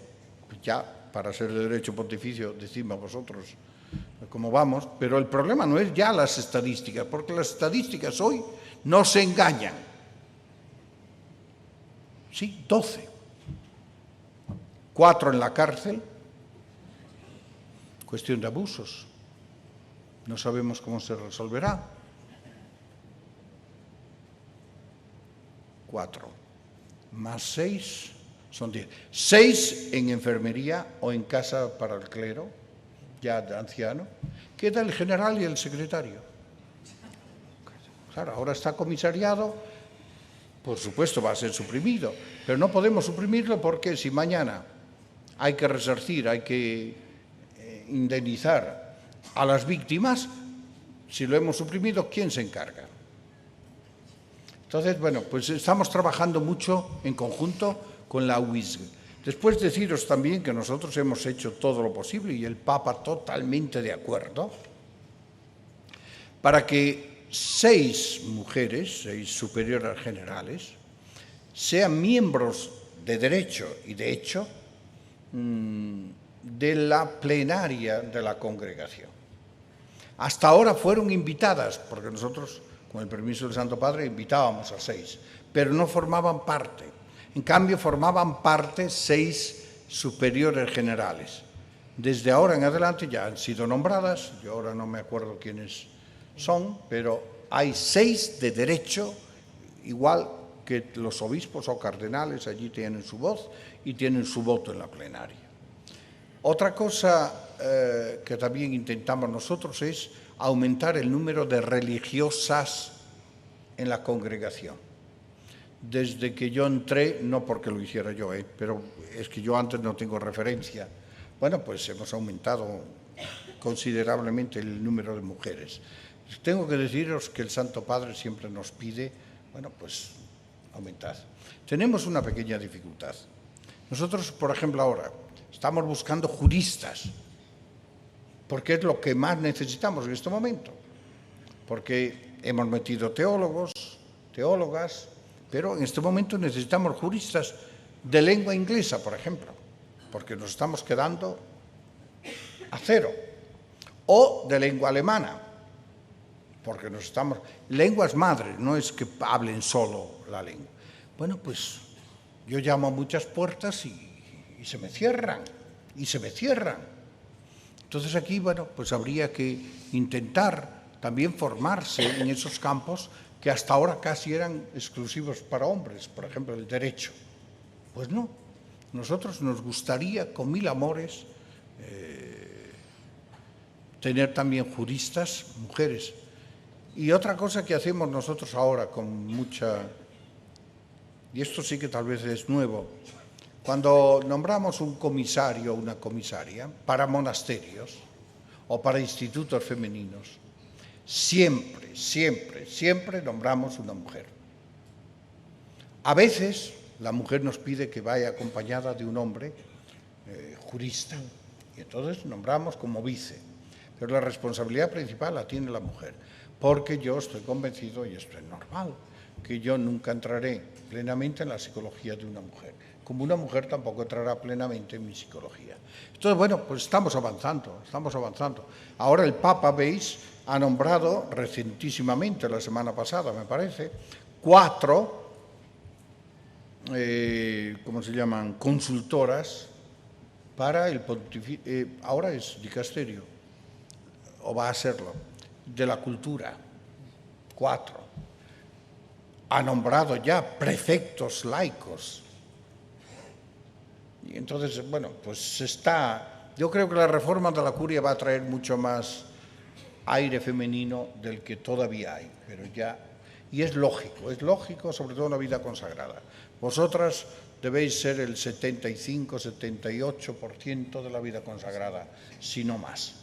ya para ser de derecho pontificio decimos vosotros cómo vamos, pero el problema no es ya las estadísticas, porque las estadísticas hoy no se engañan. Sí, 12. 4 en la cárcel, cuestión de abusos. No sabemos cómo se resolverá. 4 más 6 son 10. 6 en enfermería o en casa para el clero, ya de anciano. Queda el general y el secretario. Claro, ahora está comisariado, por supuesto va a ser suprimido, pero no podemos suprimirlo porque si mañana hay que resarcir, hay que indemnizar a las víctimas, si lo hemos suprimido, ¿quién se encarga? Entonces, bueno, pues estamos trabajando mucho en conjunto con la UISG. Después deciros también que nosotros hemos hecho todo lo posible, y el Papa totalmente de acuerdo, para que 6 mujeres, 6 superiores generales, sean miembros de derecho y de hecho de la plenaria de la congregación. Hasta ahora fueron invitadas, porque nosotros, con el permiso del Santo Padre, invitábamos a 6, pero no formaban parte. En cambio, formaban parte 6 superiores generales. Desde ahora en adelante ya han sido nombradas, yo ahora no me acuerdo quiénes son, pero hay 6 de derecho, igual que los obispos o cardenales, allí tienen su voz y tienen su voto en la plenaria. Otra cosa que también intentamos nosotros es aumentar el número de religiosas en la congregación. Desde que yo entré, no porque lo hiciera yo, pero es que yo antes no tengo referencia, bueno, pues hemos aumentado considerablemente el número de mujeres. Tengo que deciros que el Santo Padre siempre nos pide, bueno, pues aumentad. Tenemos una pequeña dificultad. Nosotros, por ejemplo, ahora estamos buscando juristas, porque es lo que más necesitamos en este momento, porque hemos metido teólogos, teólogas, pero en este momento necesitamos juristas de lengua inglesa, por ejemplo, porque nos estamos quedando a cero, o de lengua alemana, porque nos estamos... Lenguas madres, no es que hablen solo la lengua. Bueno, pues yo llamo a muchas puertas y se me cierran, y se me cierran. Entonces aquí, bueno, pues habría que intentar también formarse en esos campos que hasta ahora casi eran exclusivos para hombres, por ejemplo, el derecho. Pues no, nosotros nos gustaría con 1000 amores tener también juristas, mujeres. Y otra cosa que hacemos nosotros ahora con mucha... Y esto sí que tal vez es nuevo. Cuando nombramos un comisario o una comisaria para monasterios o para institutos femeninos, siempre, siempre, siempre nombramos una mujer. A veces la mujer nos pide que vaya acompañada de un hombre jurista y entonces nombramos como vice. Pero la responsabilidad principal la tiene la mujer, porque yo estoy convencido, y esto es normal, que yo nunca entraré plenamente en la psicología de una mujer, como una mujer tampoco entrará plenamente en mi psicología. Entonces, bueno, pues estamos avanzando, estamos avanzando. Ahora el Papa, veis, ha nombrado recentísimamente, la semana pasada, me parece, 4, ¿cómo se llaman?, consultoras para el pontificado, ahora es dicasterio, o va a serlo, de la cultura, 4. Ha nombrado ya prefectos laicos. Y entonces, bueno, pues está... Yo creo que la reforma de la curia va a traer mucho más aire femenino del que todavía hay, pero ya... Y es lógico, sobre todo en la vida consagrada. Vosotras debéis ser el 75-78% de la vida consagrada, si no más.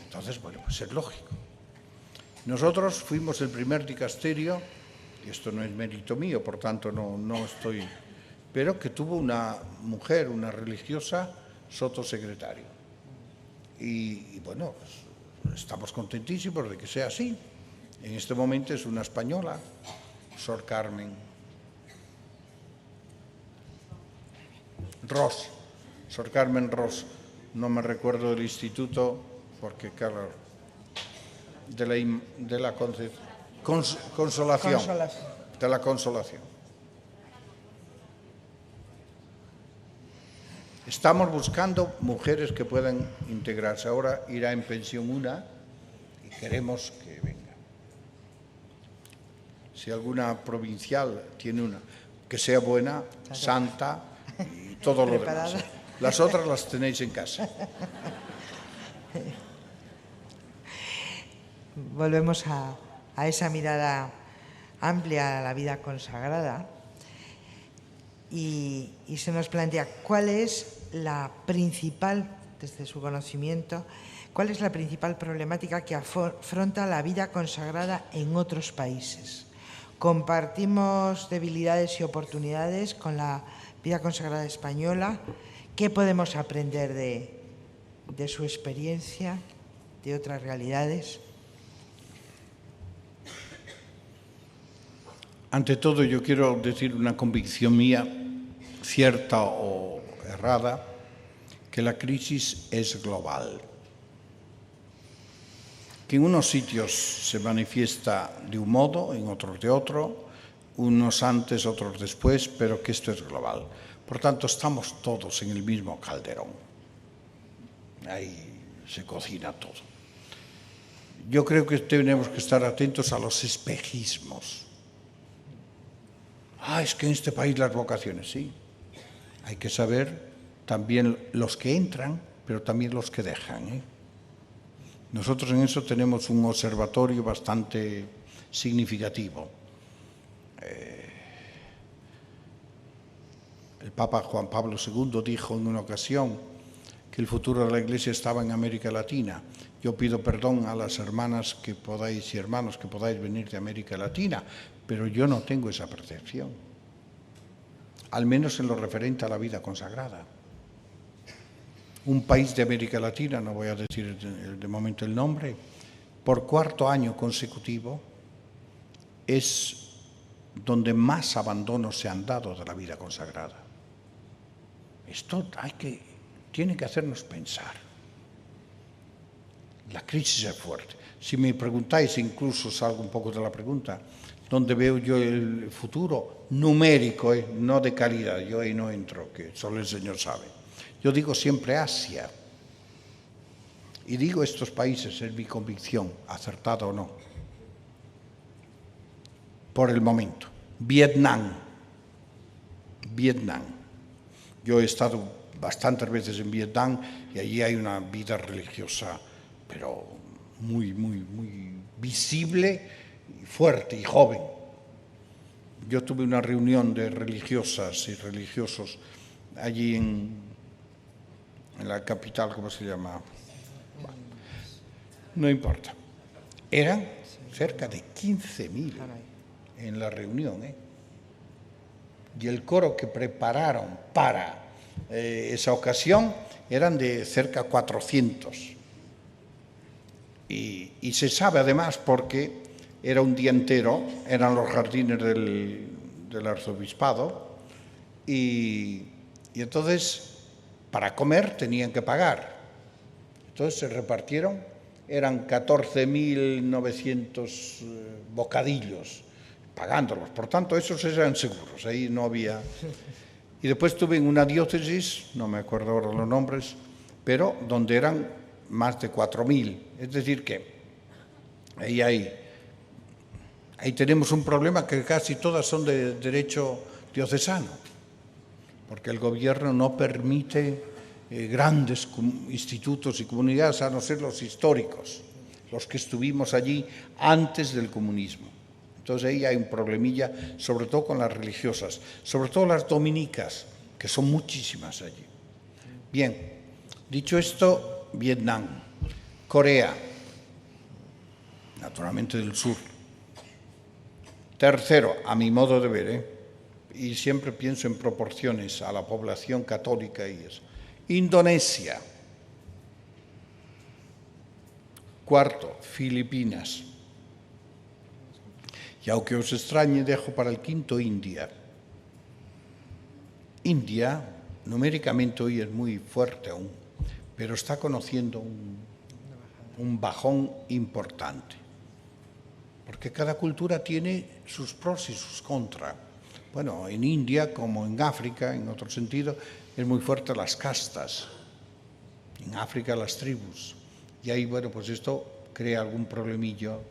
Entonces, bueno, pues es lógico. Nosotros fuimos el primer dicasterio, y esto no es mérito mío, por tanto no estoy... pero que tuvo una mujer, una religiosa, sotosecretario. Y bueno, pues, estamos contentísimos de que sea así. En este momento es una española, Sor Carmen Ros, Sor Carmen Ros, no me recuerdo del instituto, porque claro, de la Consolación, de la Consolación. Estamos buscando mujeres que puedan integrarse. Ahora irá en pensión una y queremos que venga. Si alguna provincial tiene una, que sea buena, santa y todo lo demás. Las otras las tenéis en casa. Volvemos a esa mirada amplia a la vida consagrada y se nos plantea cuál es la principal, desde su conocimiento, cuál es la principal problemática que afronta la vida consagrada en otros países. Compartimos debilidades y oportunidades con la vida consagrada española. ¿Qué podemos aprender de su experiencia, de otras realidades? Ante todo, yo quiero decir una convicción mía, cierta o errada, que la crisis es global. Que en unos sitios se manifiesta de un modo, en otros de otro. unos antes, otros después, pero que esto es global. Por tanto, estamos todos en el mismo calderón. Ahí se cocina todo. Yo creo que tenemos que estar atentos a los espejismos. Es que en este país las vocaciones, sí. Hay que saber también los que entran, pero también los que dejan. Nosotros en eso tenemos un observatorio bastante significativo. El Papa Juan Pablo II dijo en una ocasión que el futuro de la Iglesia estaba en América Latina. Yo pido perdón a las hermanas que podáis y hermanos que podáis venir de América Latina, pero yo no tengo esa percepción, al menos en lo referente a la vida consagrada. Un país de América Latina, no voy a decir de momento el nombre, por 4º año consecutivo es donde más abandonos se han dado de la vida consagrada. Esto tiene que hacernos pensar. La crisis es fuerte. Si me preguntáis, incluso salgo un poco de la pregunta, ¿dónde veo yo el futuro? Numérico, no de calidad. Yo ahí no entro, que solo el Señor sabe. Yo digo siempre Asia. Y digo estos países, es mi convicción, acertada o no. Por el momento. Vietnam. Yo he estado bastantes veces en Vietnam y allí hay una vida religiosa, pero muy visible, fuerte y joven. Yo tuve una reunión de religiosas y religiosos allí en la capital, ¿cómo se llama? No importa. Eran cerca de 15.000 en la reunión, Y el coro que prepararon para esa ocasión eran de cerca de 400. Y se sabe además porque era un día entero, eran los jardines del arzobispado y entonces para comer tenían que pagar. Entonces se repartieron, eran 14.900 bocadillos, pagándolos. Por tanto, esos eran seguros, ahí no había... Y después tuve en una diócesis, no me acuerdo ahora los nombres, pero donde eran más de 4.000. Es decir que ahí tenemos un problema que casi todas son de derecho diocesano, porque el gobierno no permite grandes institutos y comunidades, a no ser los históricos, los que estuvimos allí antes del comunismo. Entonces ahí hay un problemilla, sobre todo con las religiosas, sobre todo las dominicas, que son muchísimas allí. Bien, dicho esto, Vietnam, Corea, naturalmente del sur. Tercero, a mi modo de ver, y siempre pienso en proporciones a la población católica y eso, Indonesia. Cuarto, Filipinas. Y aunque os extrañe, dejo para el quinto India. India, numéricamente hoy es muy fuerte aún, pero está conociendo un bajón importante. Porque cada cultura tiene sus pros y sus contras. Bueno, en India, como en África, en otro sentido, es muy fuerte las castas. En África las tribus. Y ahí, bueno, pues esto crea algún problemillo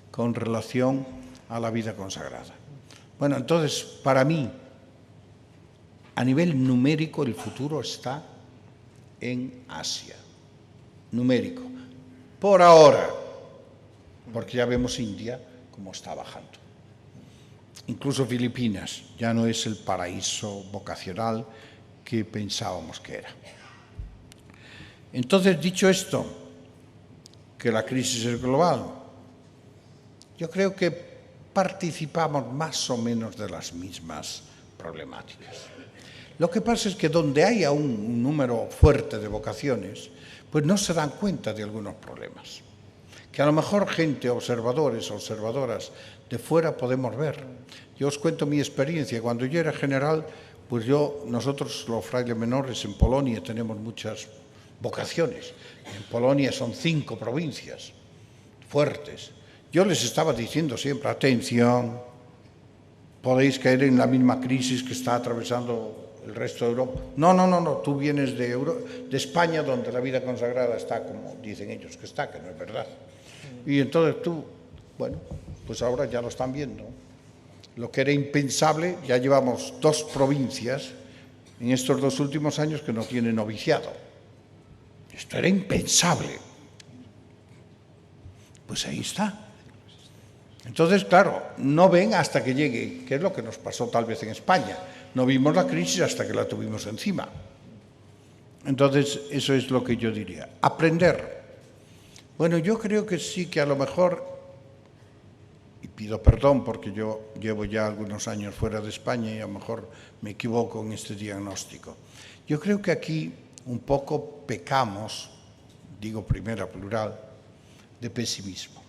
con relación a la vida consagrada. Bueno, entonces, para mí, a nivel numérico, el futuro está en Asia. Numérico. Por ahora, porque ya vemos India como está bajando. Incluso Filipinas ya no es el paraíso vocacional que pensábamos que era. Entonces, dicho esto, que la crisis es global, yo creo que participamos más o menos de las mismas problemáticas. Lo que pasa es que donde haya un número fuerte de vocaciones, pues no se dan cuenta de algunos problemas, que a lo mejor gente, observadores, observadoras de fuera podemos ver. Yo os cuento mi experiencia. Cuando yo era general, pues nosotros los frailes menores en Polonia tenemos muchas vocaciones. En Polonia son 5 provincias fuertes. Yo les estaba diciendo siempre, atención, podéis caer en la misma crisis que está atravesando el resto de Europa. No, tú vienes de España, donde la vida consagrada está como dicen ellos que está, que no es verdad. Y entonces tú, bueno, pues ahora ya lo están viendo. Lo que era impensable, ya llevamos 2 provincias en estos 2 últimos años que no tienen noviciado. Esto era impensable. Pues ahí está. Entonces, claro, no ven hasta que llegue, que es lo que nos pasó tal vez en España. No vimos la crisis hasta que la tuvimos encima. Entonces, eso es lo que yo diría. Aprender. Bueno, yo creo que sí, que a lo mejor, y pido perdón porque yo llevo ya algunos años fuera de España y a lo mejor me equivoco en este diagnóstico. Yo creo que aquí un poco pecamos, digo primera plural, de pesimismo.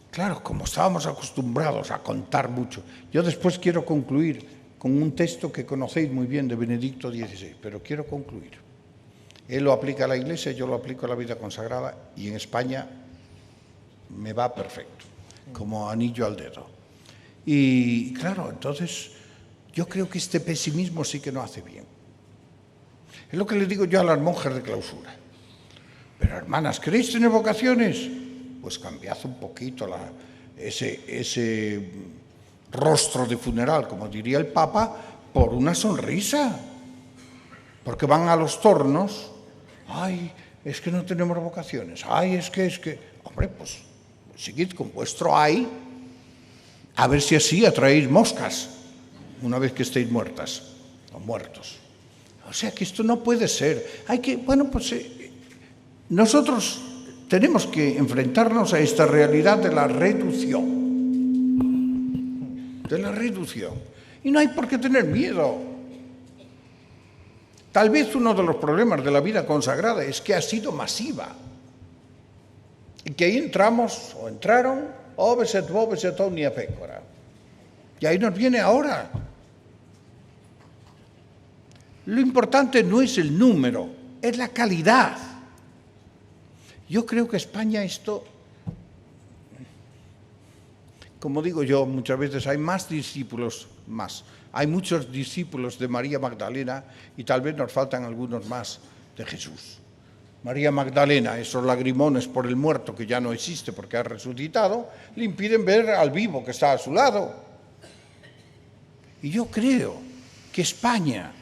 Claro, como estábamos acostumbrados a contar mucho. Yo después quiero concluir con un texto que conocéis muy bien de Benedicto XVI, pero quiero concluir. Él lo aplica a la Iglesia, yo lo aplico a la vida consagrada y en España me va perfecto, como anillo al dedo. Y claro, entonces yo creo que este pesimismo sí que no hace bien. Es lo que le digo yo a las monjas de clausura. Pero hermanas, ¿queréis tener vocaciones? Pues cambiad un poquito ese rostro de funeral, como diría el Papa, por una sonrisa. Porque van a los tornos, ay, es que no tenemos vocaciones, ay, es que, hombre, pues seguid con vuestro ay, a ver si así atraéis moscas una vez que estéis muertas o muertos. O sea que esto no puede ser. Hay que, bueno, pues nosotros tenemos que enfrentarnos a esta realidad de la reducción. De la reducción. Y no hay por qué tener miedo. Tal vez uno de los problemas de la vida consagrada es que ha sido masiva. Y que ahí entramos, o entraron, oves et bobes et omnia pecora. Y ahí nos viene ahora. Lo importante no es el número, es la calidad. Yo creo que España esto, como digo yo muchas veces, hay muchos discípulos de María Magdalena y tal vez nos faltan algunos más de Jesús. María Magdalena, esos lagrimones por el muerto que ya no existe porque ha resucitado, le impiden ver al vivo que está a su lado. Y yo creo que España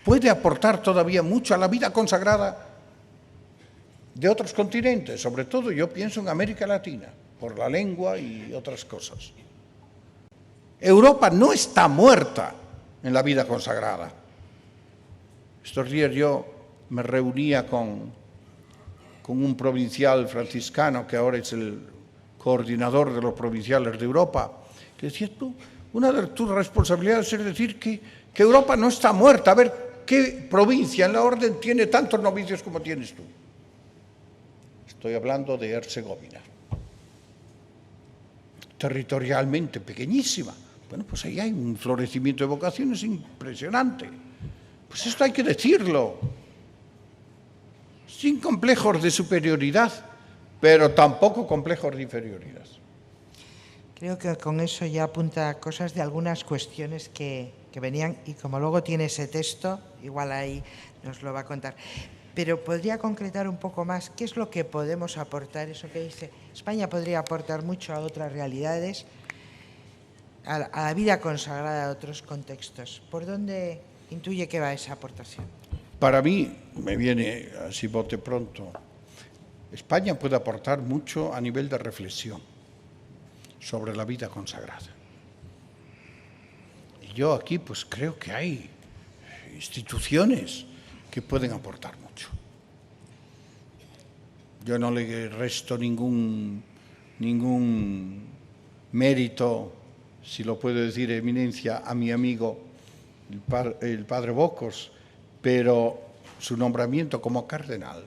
puede aportar todavía mucho a la vida consagrada de otros continentes, sobre todo yo pienso en América Latina, por la lengua y otras cosas. Europa no está muerta en la vida consagrada. Estos días yo me reunía con un provincial franciscano que ahora es el coordinador de los provinciales de Europa, que decía, una de tus responsabilidades es decir que Europa no está muerta. A ver, ¿qué provincia en la orden tiene tantos novicios como tienes tú? Estoy hablando de Herzegovina. Territorialmente pequeñísima. Bueno, pues ahí hay un florecimiento de vocaciones impresionante. Pues esto hay que decirlo. Sin complejos de superioridad, pero tampoco complejos de inferioridad. Creo que con eso ya apunta cosas de algunas cuestiones que venían, y como luego tiene ese texto, igual ahí nos lo va a contar. Pero podría concretar un poco más qué es lo que podemos aportar, eso que dice, España podría aportar mucho a otras realidades, a la vida consagrada de otros contextos. ¿Por dónde intuye que va esa aportación? Para mí, me viene así bote pronto, España puede aportar mucho a nivel de reflexión sobre la vida consagrada. Y yo aquí pues creo que hay instituciones que pueden aportar mucho. Yo no le resto ningún mérito, si lo puedo decir, eminencia, a mi amigo el padre Bocos, pero su nombramiento como cardenal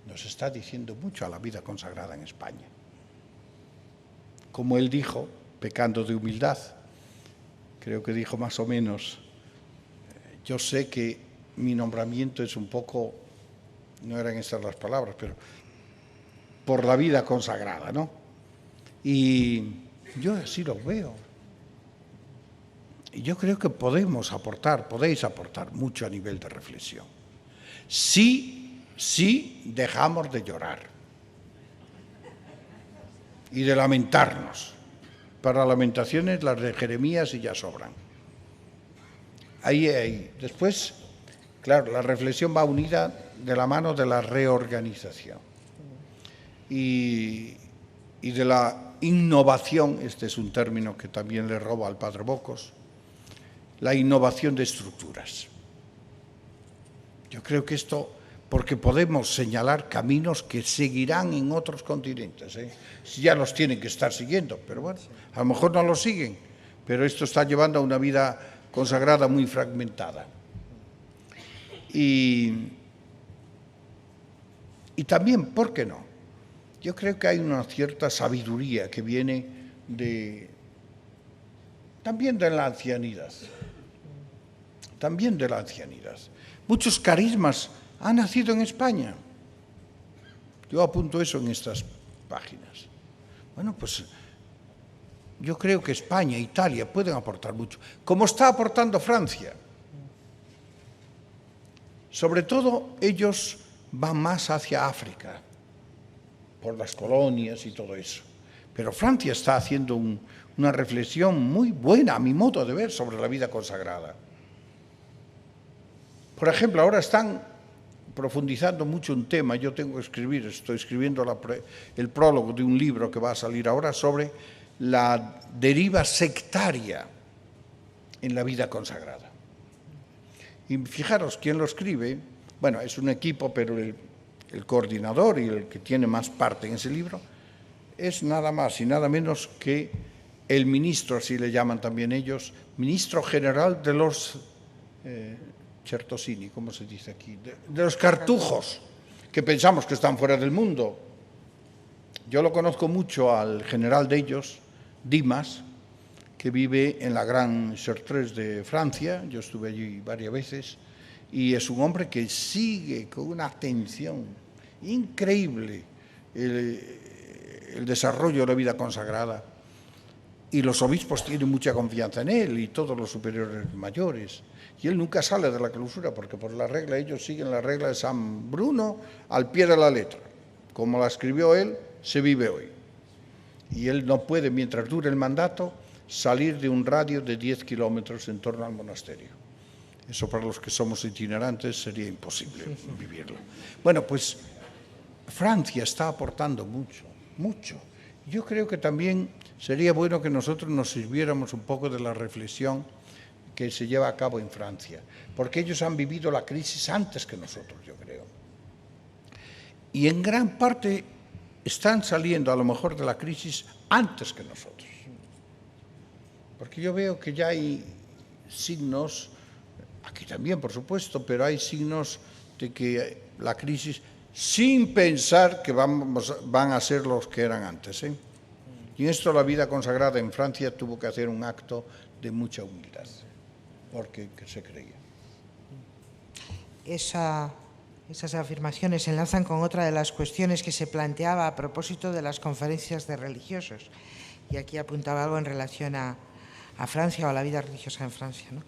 nos está diciendo mucho a la vida consagrada en España. Como él dijo, pecando de humildad, creo que dijo más o menos, yo sé que mi nombramiento es un poco, no eran estas las palabras, pero por la vida consagrada, ¿no? Y Yo así lo veo. Y yo creo que podéis aportar mucho a nivel de reflexión. Sí dejamos de llorar y de lamentarnos. Para lamentaciones las de Jeremías y ya sobran. Ahí. Después, claro, la reflexión va unida de la mano de la reorganización y de la innovación. Este es un término que también le roba al padre Bocos. La innovación de estructuras. Yo creo que esto, porque podemos señalar caminos que seguirán en otros continentes, si ya los tienen que estar siguiendo, pero bueno, a lo mejor no los siguen, pero esto está llevando a una vida consagrada muy fragmentada. Y también, ¿por qué no? Yo creo que hay una cierta sabiduría que viene también de la ancianidad. También de la ancianidad. Muchos carismas han nacido en España. Yo apunto eso en estas páginas. Bueno, pues yo creo que España, Italia pueden aportar mucho, como está aportando Francia. Sobre todo ellos van más hacia África, por las colonias y todo eso. Pero Francia está haciendo una reflexión muy buena, a mi modo de ver, sobre la vida consagrada. Por ejemplo, ahora están profundizando mucho un tema. Yo tengo que escribir, estoy escribiendo el prólogo de un libro que va a salir ahora sobre la deriva sectaria en la vida consagrada. Y fijaros, ¿quién lo escribe? Bueno, es un equipo, pero el coordinador y el que tiene más parte en ese libro es nada más y nada menos que el ministro, así le llaman también ellos, ministro general de los Certosini, ¿cómo se dice aquí? De los cartujos, que pensamos que están fuera del mundo. Yo lo conozco mucho al general de ellos, Dimas, que vive en la Gran Chartreuse de Francia. Yo estuve allí varias veces y es un hombre que sigue con una atención increíble el desarrollo de la vida consagrada. Y los obispos tienen mucha confianza en él y todos los superiores mayores. Y él nunca sale de la clausura porque por la regla, ellos siguen la regla de San Bruno al pie de la letra. Como la escribió él, se vive hoy. Y él no puede, mientras dure el mandato, salir de un radio de 10 kilómetros en torno al monasterio. Eso para los que somos itinerantes sería imposible vivirlo. Bueno, pues Francia está aportando mucho, mucho. Yo creo que también sería bueno que nosotros nos sirviéramos un poco de la reflexión que se lleva a cabo en Francia, porque ellos han vivido la crisis antes que nosotros, yo creo. Y en gran parte están saliendo a lo mejor de la crisis antes que nosotros. Porque yo veo que ya hay signos, aquí también por supuesto, pero hay signos de que la crisis, sin pensar que van a ser los que eran antes. Y en esto la vida consagrada en Francia tuvo que hacer un acto de mucha humildad, porque se creía. Esas afirmaciones se enlazan con otra de las cuestiones que se planteaba a propósito de las conferencias de religiosos. Y aquí apuntaba algo en relación a Francia o a la vida religiosa en Francia, ¿no?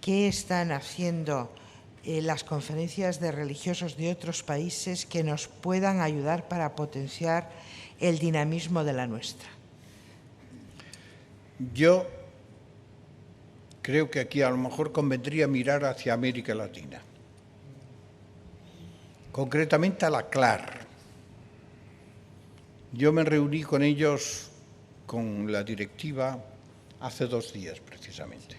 ¿Qué están haciendo las conferencias de religiosos de otros países que nos puedan ayudar para potenciar el dinamismo de la nuestra? Yo creo que aquí a lo mejor convendría mirar hacia América Latina, concretamente a la CLAR. Yo me reuní con ellos, con la directiva, hace 2 días precisamente,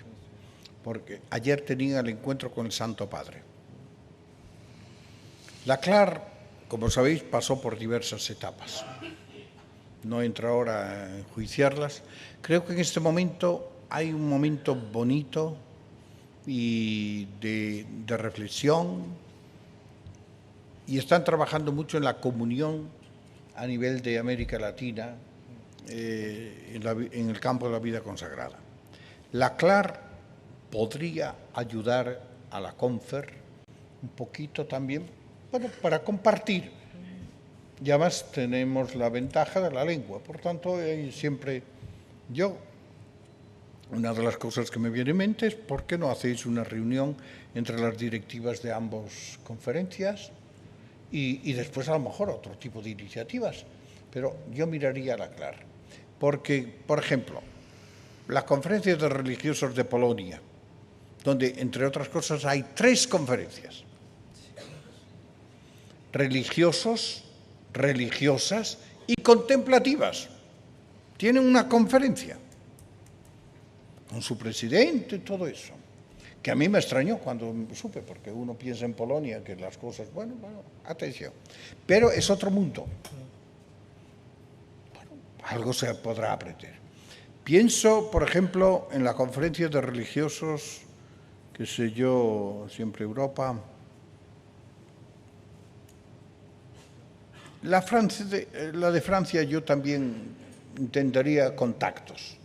porque ayer tenía el encuentro con el Santo Padre. La CLAR, como sabéis, pasó por diversas etapas. No entro ahora a enjuiciarlas. Creo que en este momento hay un momento bonito y de reflexión, y están trabajando mucho en la comunión a nivel de América Latina, en el campo de la vida consagrada. La CLAR podría ayudar a la CONFER un poquito también, bueno, para compartir. Y además tenemos la ventaja de la lengua, por tanto hay siempre Yo, una de las cosas que me viene en mente es ¿por qué no hacéis una reunión entre las directivas de ambas conferencias y después a lo mejor otro tipo de iniciativas? Pero yo miraría a la clara. Porque, por ejemplo, la conferencia de religiosos de Polonia, donde, entre otras cosas, hay 3 conferencias. Religiosos, religiosas y contemplativas. Tienen una conferencia con su presidente y todo eso, que a mí me extrañó cuando supe, porque uno piensa en Polonia que las cosas, bueno, atención, pero es otro mundo. Bueno, algo se podrá aprender. Pienso, por ejemplo, en la conferencia de religiosos, qué sé yo, siempre Europa. La de Francia yo también intentaría contactos,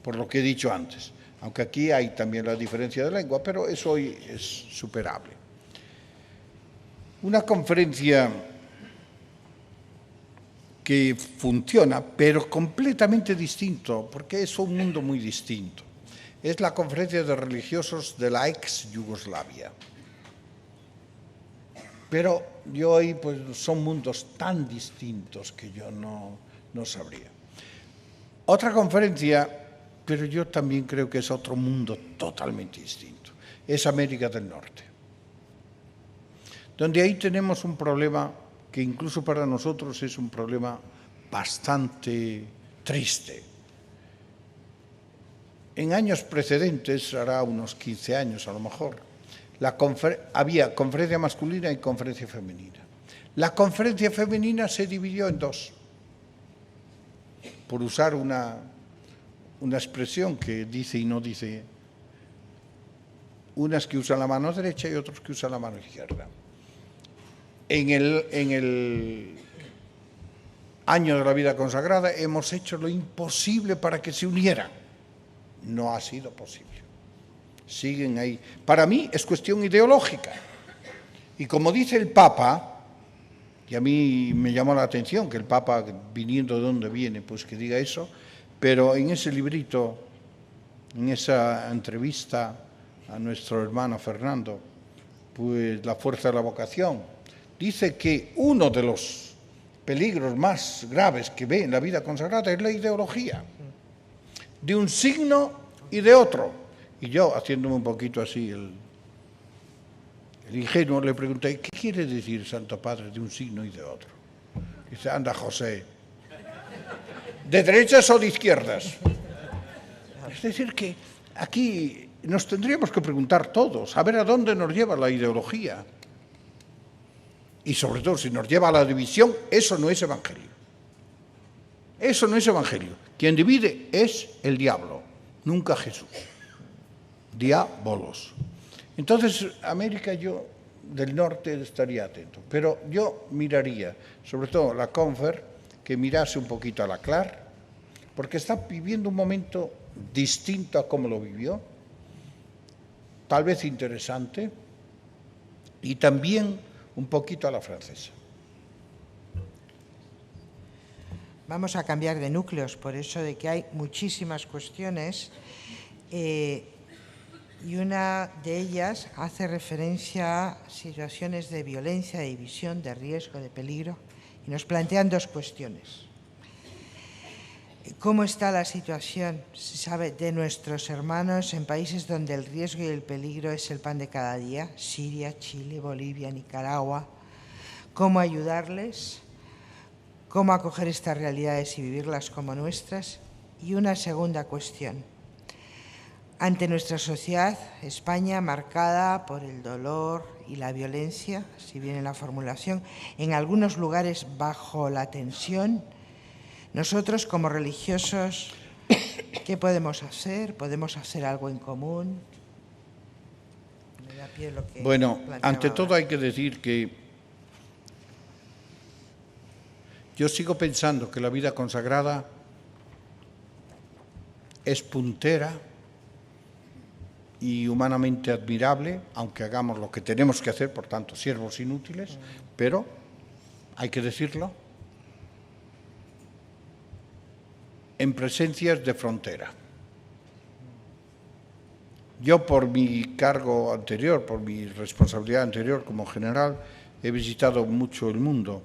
por lo que he dicho antes, aunque aquí hay también la diferencia de lengua, pero eso hoy es superable. Una conferencia que funciona, pero completamente distinto, porque es un mundo muy distinto. Es la conferencia de religiosos de la ex-Yugoslavia. Pero yo ahí, pues, son mundos tan distintos que yo no sabría. Otra conferencia, pero yo también creo que es otro mundo totalmente distinto, es América del Norte, donde ahí tenemos un problema que incluso para nosotros es un problema bastante triste. En años precedentes, hará unos 15 años a lo mejor, había conferencia masculina y conferencia femenina. La conferencia femenina se dividió en 2, por usar una expresión que dice y no dice, unas que usan la mano derecha y otros que usan la mano izquierda. En el año de la vida consagrada hemos hecho lo imposible para que se unieran. No ha sido posible. Siguen ahí. Para mí es cuestión ideológica. Y como dice el Papa, y a mí me llamó la atención que el Papa, viniendo de donde viene, pues que diga eso, pero en ese librito, en esa entrevista a nuestro hermano Fernando, pues La fuerza de la vocación, dice que uno de los peligros más graves que ve en la vida consagrada es la ideología, de un signo y de otro. Y yo, haciéndome un poquito así el ingenuo, le pregunté, ¿qué quiere decir, Santo Padre, de un signo y de otro? Dice, anda, José, ¿de derechas o de izquierdas? Es decir, que aquí nos tendríamos que preguntar todos, a ver a dónde nos lleva la ideología. Y sobre todo, si nos lleva a la división, eso no es evangelio. Eso no es evangelio. Quien divide es el diablo, nunca Jesús. Diabolos. Entonces, América del Norte estaría atento, pero yo miraría, sobre todo la Confer, que mirase un poquito a la CLAR, porque está viviendo un momento distinto a cómo lo vivió, tal vez interesante, y también un poquito a la francesa. Vamos a cambiar de núcleos, por eso de que hay muchísimas cuestiones, y una de ellas hace referencia a situaciones de violencia, de división, de riesgo, de peligro, y nos plantean 2 cuestiones. ¿Cómo está la situación, se sabe, de nuestros hermanos en países donde el riesgo y el peligro es el pan de cada día? Siria, Chile, Bolivia, Nicaragua. ¿Cómo ayudarles? ¿Cómo acoger estas realidades y vivirlas como nuestras? Y una segunda cuestión. Ante nuestra sociedad, España, marcada por el dolor y la violencia, si bien en la formulación, en algunos lugares bajo la tensión, nosotros como religiosos, ¿qué podemos hacer? ¿Podemos hacer algo en común? Me da pie lo que bueno, ante todo ahora. hay que decir que yo sigo pensando que la vida consagrada es puntera y humanamente admirable, aunque hagamos lo que tenemos que hacer, por tanto, siervos inútiles, pero hay que decirlo. en presencias de frontera. Yo, por mi cargo anterior, por mi responsabilidad anterior como general, he visitado mucho el mundo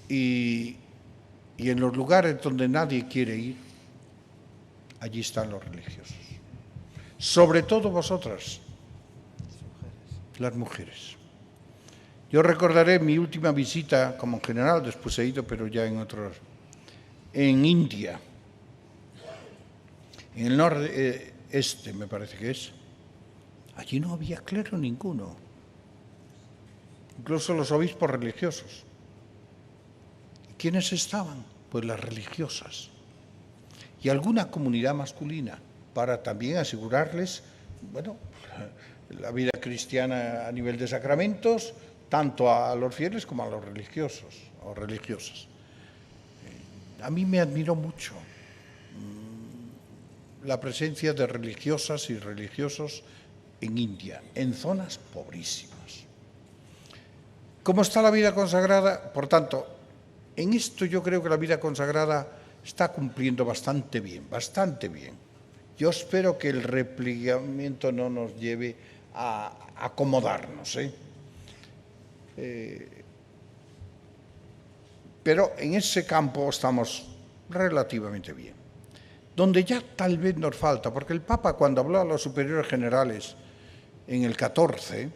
y en los lugares donde nadie quiere ir, allí están los religiosos. Sobre todo vosotras, las mujeres. Yo recordaré mi última visita como general, después he ido, pero ya en otros, en India, en el nordeste, me parece que es. Allí no había clero ninguno, incluso los obispos religiosos. ¿Quiénes estaban? Pues las religiosas y alguna comunidad masculina, para también asegurarles, bueno, la vida cristiana a nivel de sacramentos, tanto a los fieles como a los religiosos o religiosas. A mí me admiró mucho la presencia de religiosas y religiosos en India, en zonas pobrísimas. ¿Cómo está la vida consagrada? Por tanto, en esto yo creo que la vida consagrada está cumpliendo bastante bien, bastante bien. Yo espero que el replegamiento no nos lleve a acomodarnos, pero en ese campo estamos relativamente bien. Donde ya tal vez nos falta, porque el Papa cuando habló a los superiores generales en el 14,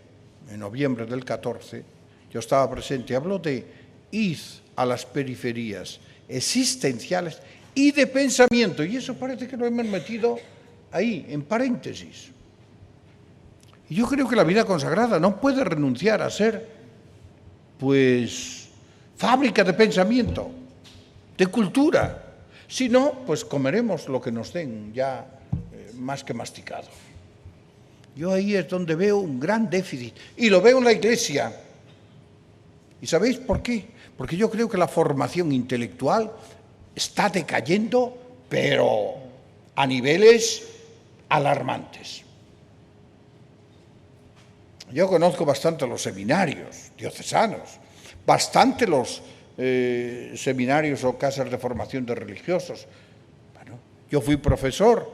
en noviembre del 14, yo estaba presente, habló de id a las periferias existenciales y de pensamiento, y eso parece que lo hemos metido ahí, en paréntesis. Y yo creo que la vida consagrada no puede renunciar a ser, pues, fábrica de pensamiento, de cultura. Si no, pues comeremos lo que nos den ya más que masticado. Yo ahí es donde veo un gran déficit, y lo veo en la Iglesia. ¿Y sabéis por qué? Porque yo creo que la formación intelectual está decayendo, pero a niveles alarmantes. Yo conozco bastante los seminarios diocesanos, bastante los seminarios o casas de formación de religiosos. Bueno, yo fui profesor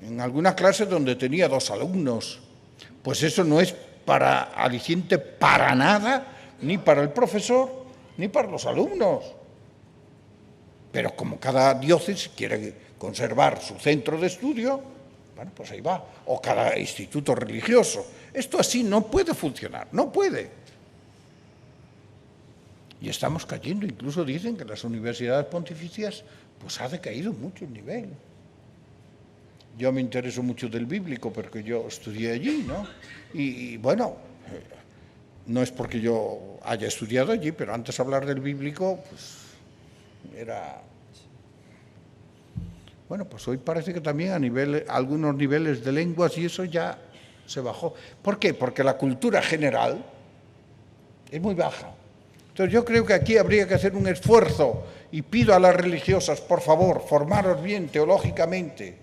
en alguna clase donde tenía 2 alumnos. Pues eso no es para aliciente para nada, ni para el profesor, ni para los alumnos. Pero como cada diócesis quiere conservar su centro de estudio, bueno, pues ahí va. O cada instituto religioso. Esto así no puede funcionar, no puede. Y estamos cayendo, incluso dicen que las universidades pontificias pues ha decaído mucho el nivel. Yo me intereso mucho del bíblico porque yo estudié allí, ¿no? Y bueno, no es porque yo haya estudiado allí, pero antes hablar del bíblico pues era... Bueno, pues hoy parece que también algunos niveles de lenguas y eso ya se bajó. ¿Por qué? Porque la cultura general es muy baja. Entonces yo creo que aquí habría que hacer un esfuerzo y pido a las religiosas, por favor, formaros bien teológicamente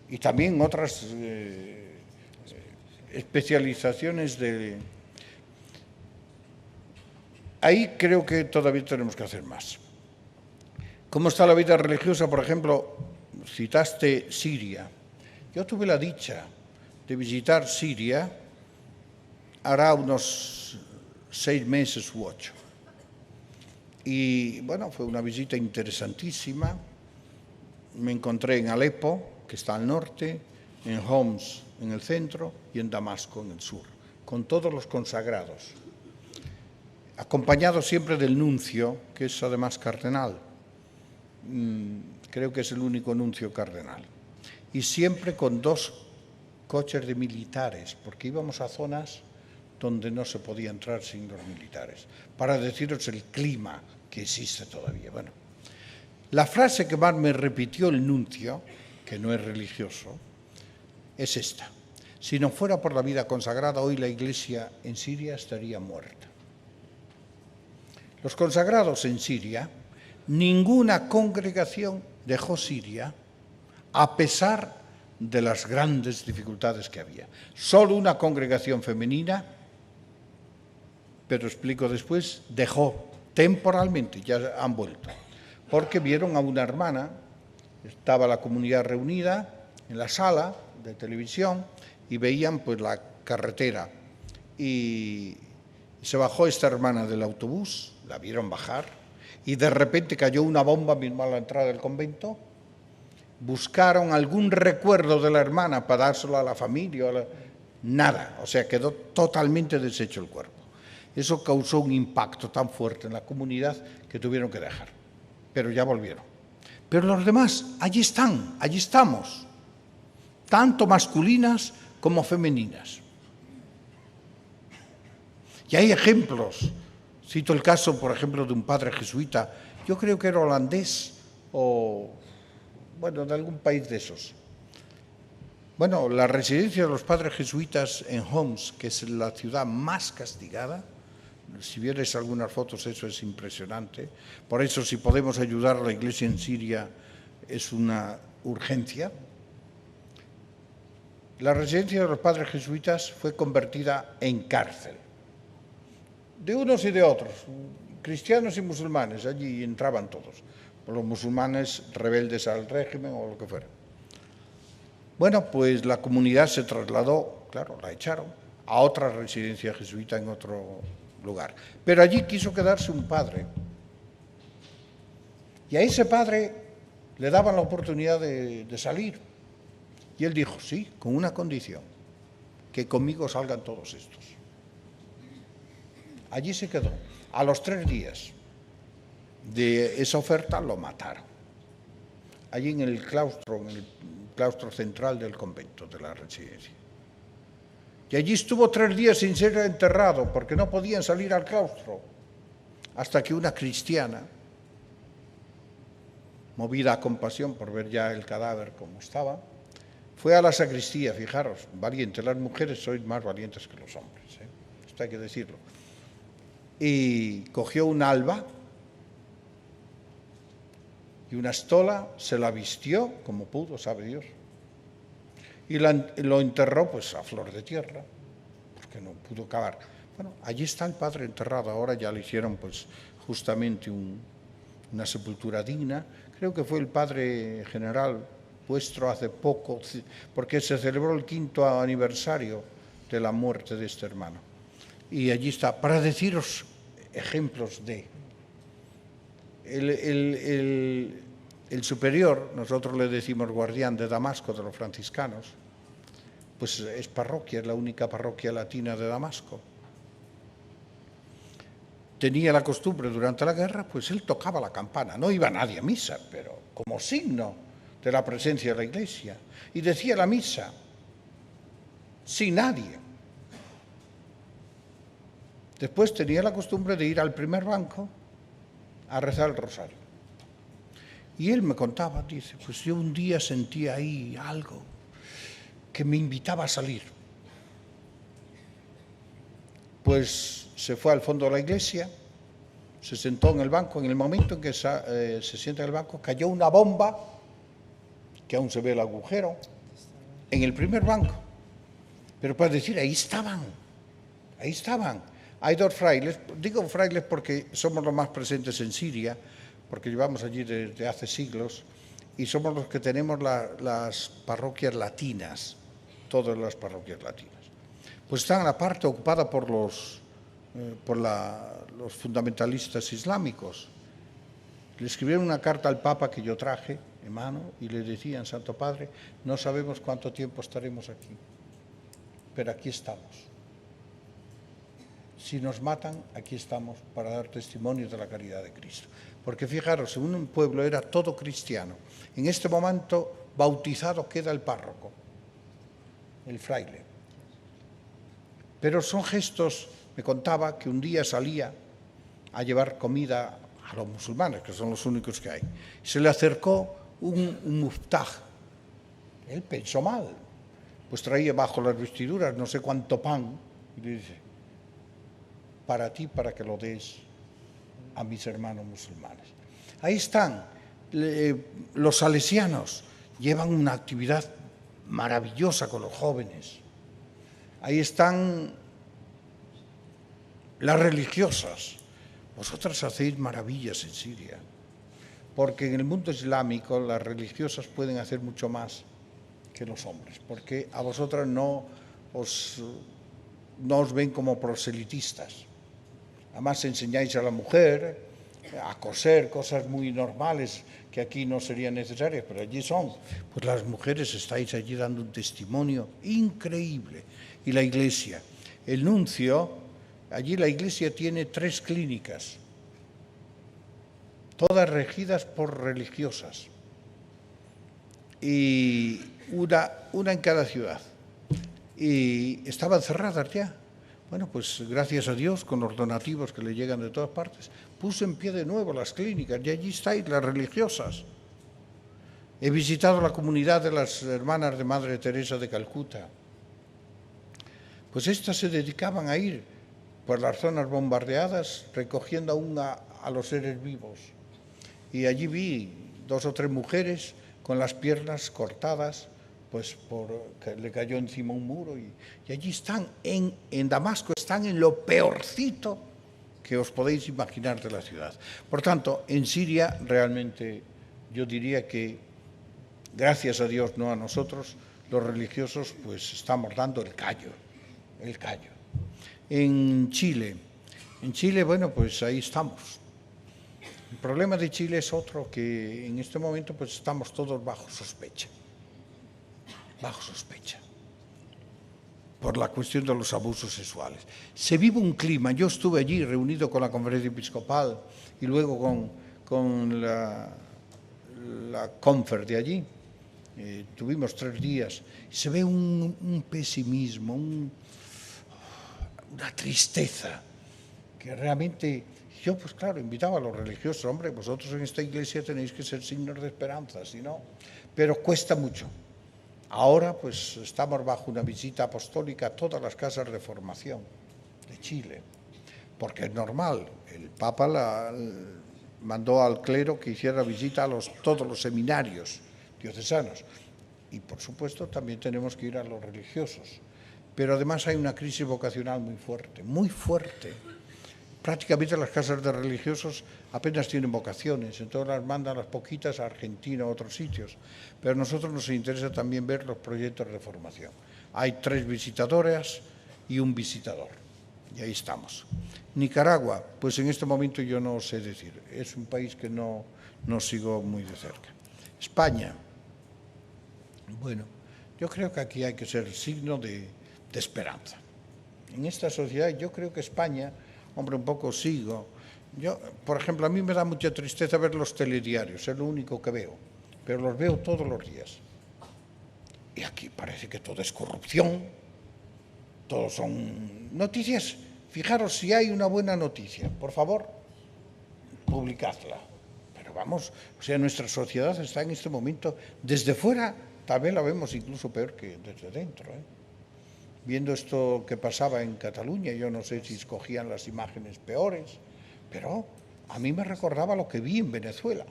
y también otras especializaciones de... Ahí creo que todavía tenemos que hacer más. ¿Cómo está la vida religiosa? Por ejemplo, citaste Siria. Yo tuve la dicha de visitar Siria hará unos 6 meses u 8. Y bueno, fue una visita interesantísima. Me encontré en Alepo, que está al norte, en Homs, en el centro, y en Damasco, en el sur, con todos los consagrados, acompañado siempre del nuncio, que es además cardenal. Creo que es el único nuncio cardenal. Y siempre con 2 coches de militares, porque íbamos a zonas donde no se podía entrar sin los militares, para deciros el clima que existe todavía. Bueno, la frase que más me repitió el nuncio, que no es religioso, es esta: si no fuera por la vida consagrada, hoy la Iglesia en Siria estaría muerta. Los consagrados en Siria, ninguna congregación dejó Siria a pesar de las grandes dificultades que había. Solo una congregación femenina, pero explico después, dejó temporalmente, ya han vuelto, porque vieron a una hermana, estaba la comunidad reunida en la sala de televisión y veían pues la carretera, y se bajó esta hermana del autobús, la vieron bajar y de repente cayó una bomba mismo a la entrada del convento. Buscaron algún recuerdo de la hermana para dárselo a la familia, nada, o sea, quedó totalmente deshecho el cuerpo. Eso causó un impacto tan fuerte en la comunidad que tuvieron que dejar, pero ya volvieron. Pero los demás, allí están, allí estamos, tanto masculinas como femeninas. Y hay ejemplos. Cito el caso, por ejemplo, de un padre jesuita, yo creo que era holandés o, bueno, de algún país de esos. Bueno, la residencia de los padres jesuitas en Homs, que es la ciudad más castigada, si vieres algunas fotos, eso es impresionante. Por eso, si podemos ayudar a la iglesia en Siria, es una urgencia. La residencia de los padres jesuitas fue convertida en cárcel. De unos y de otros, cristianos y musulmanes, allí entraban todos, los musulmanes rebeldes al régimen o lo que fuera. Bueno, pues la comunidad se trasladó, claro, la echaron, a otra residencia jesuita en otro lugar. Pero allí quiso quedarse un padre. Y a ese padre le daban la oportunidad de salir. Y él dijo, sí, con una condición, que conmigo salgan todos estos. Allí se quedó. A los 3 días de esa oferta lo mataron. Allí en el claustro central del convento de la residencia. Y allí estuvo 3 días sin ser enterrado porque no podían salir al claustro. Hasta que una cristiana, movida a compasión por ver ya el cadáver como estaba, fue a la sacristía, fijaros, valiente. Las mujeres sois más valientes que los hombres, esto hay que decirlo. Y cogió un alba y una estola, se la vistió como pudo, sabe Dios, y lo enterró pues a flor de tierra, porque no pudo cavar. Bueno, allí está el padre enterrado, ahora ya le hicieron pues justamente una sepultura digna. Creo que fue el padre general vuestro hace poco, porque se celebró el 5º aniversario de la muerte de este hermano. Y allí está, para deciros ejemplos de... El superior, nosotros le decimos guardián de Damasco, de los franciscanos, pues es parroquia, es la única parroquia latina de Damasco. Tenía la costumbre durante la guerra, pues él tocaba la campana, no iba nadie a misa, pero como signo de la presencia de la iglesia, y decía la misa, sin nadie. Después tenía la costumbre de ir al primer banco a rezar el rosario. Y él me contaba, dice, pues yo un día sentí ahí algo que me invitaba a salir. Pues se fue al fondo de la iglesia, se sentó en el banco, en el momento en que se sienta en el banco, cayó una bomba, que aún se ve el agujero, en el primer banco. Pero para decir, ahí estaban. Hay 2 frailes, digo frailes porque somos los más presentes en Siria, porque llevamos allí desde hace siglos, y somos los que tenemos las parroquias latinas, todas las parroquias latinas. Pues están en la parte ocupada por los fundamentalistas islámicos. Le escribieron una carta al Papa que yo traje en mano y le decían, Santo Padre, no sabemos cuánto tiempo estaremos aquí, pero aquí estamos. Si nos matan, aquí estamos para dar testimonio de la caridad de Cristo. Porque fijaros, en un pueblo era todo cristiano. En este momento, bautizado queda el párroco, el fraile. Pero son gestos, me contaba que un día salía a llevar comida a los musulmanes, que son los únicos que hay. Se le acercó un muftaj. Él pensó mal, pues traía bajo las vestiduras no sé cuánto pan, y le dice, para ti, para que lo des a mis hermanos musulmanes. Ahí están, los salesianos llevan una actividad maravillosa con los jóvenes. Ahí están las religiosas. Vosotras hacéis maravillas en Siria. porque en el mundo islámico las religiosas pueden hacer mucho más que los hombres, porque a vosotras no os ven como proselitistas. Además enseñáis a la mujer a coser cosas muy normales que aquí no serían necesarias, pero allí son. Pues las mujeres estáis allí dando un testimonio increíble. Y la iglesia, el nuncio, allí la iglesia tiene 3 clínicas, todas regidas por religiosas, y una en cada ciudad. Y estaban cerradas ya. Bueno, pues gracias a Dios, con los donativos que le llegan de todas partes, puso en pie de nuevo las clínicas y allí estáis las religiosas. He visitado la comunidad de las hermanas de Madre Teresa de Calcuta. Pues estas se dedicaban a ir por las zonas bombardeadas recogiendo aún a los seres vivos. Y allí vi 2 o 3 mujeres con las piernas cortadas, pues porque le cayó encima un muro, y allí están, en Damasco, están en lo peorcito que os podéis imaginar de la ciudad. Por tanto, en Siria realmente yo diría que, gracias a Dios, no a nosotros, los religiosos, pues estamos dando el callo. En Chile, bueno, pues ahí estamos. El problema de Chile es otro, que en este momento pues estamos todos bajo sospecha, por la cuestión de los abusos sexuales. Se vive un clima, yo estuve allí reunido con la conferencia episcopal y luego con la confer de allí, tuvimos 3 días, y se ve un pesimismo, una tristeza, que realmente yo, pues claro, invitaba a los religiosos, hombre, vosotros en esta iglesia tenéis que ser signos de esperanza, si no, pero cuesta mucho. Ahora, pues, estamos bajo una visita apostólica a todas las casas de formación de Chile, porque es normal, el Papa mandó al clero que hiciera visita a todos los seminarios diocesanos, y por supuesto también tenemos que ir a los religiosos, pero además hay una crisis vocacional muy fuerte. Prácticamente las casas de religiosos apenas tienen vocaciones, entonces las mandan las poquitas a Argentina o a otros sitios. Pero a nosotros nos interesa también ver los proyectos de formación. Hay 3 visitadoras y 1 visitador, y ahí estamos. Nicaragua, pues en este momento yo no sé decir, es un país que no sigo muy de cerca. España, bueno, yo creo que aquí hay que ser signo de esperanza. En esta sociedad yo creo que España, hombre, un poco sigo. Yo, por ejemplo, a mí me da mucha tristeza ver los telediarios, es lo único que veo, pero los veo todos los días. Y aquí parece que todo es corrupción, todos son noticias. Fijaros, si hay una buena noticia, por favor, publicadla. Pero vamos, o sea, nuestra sociedad está en este momento, desde fuera, tal vez la vemos incluso peor que desde dentro, Viendo esto que pasaba en Cataluña, yo no sé si escogían las imágenes peores, pero a mí me recordaba lo que vi en Venezuela.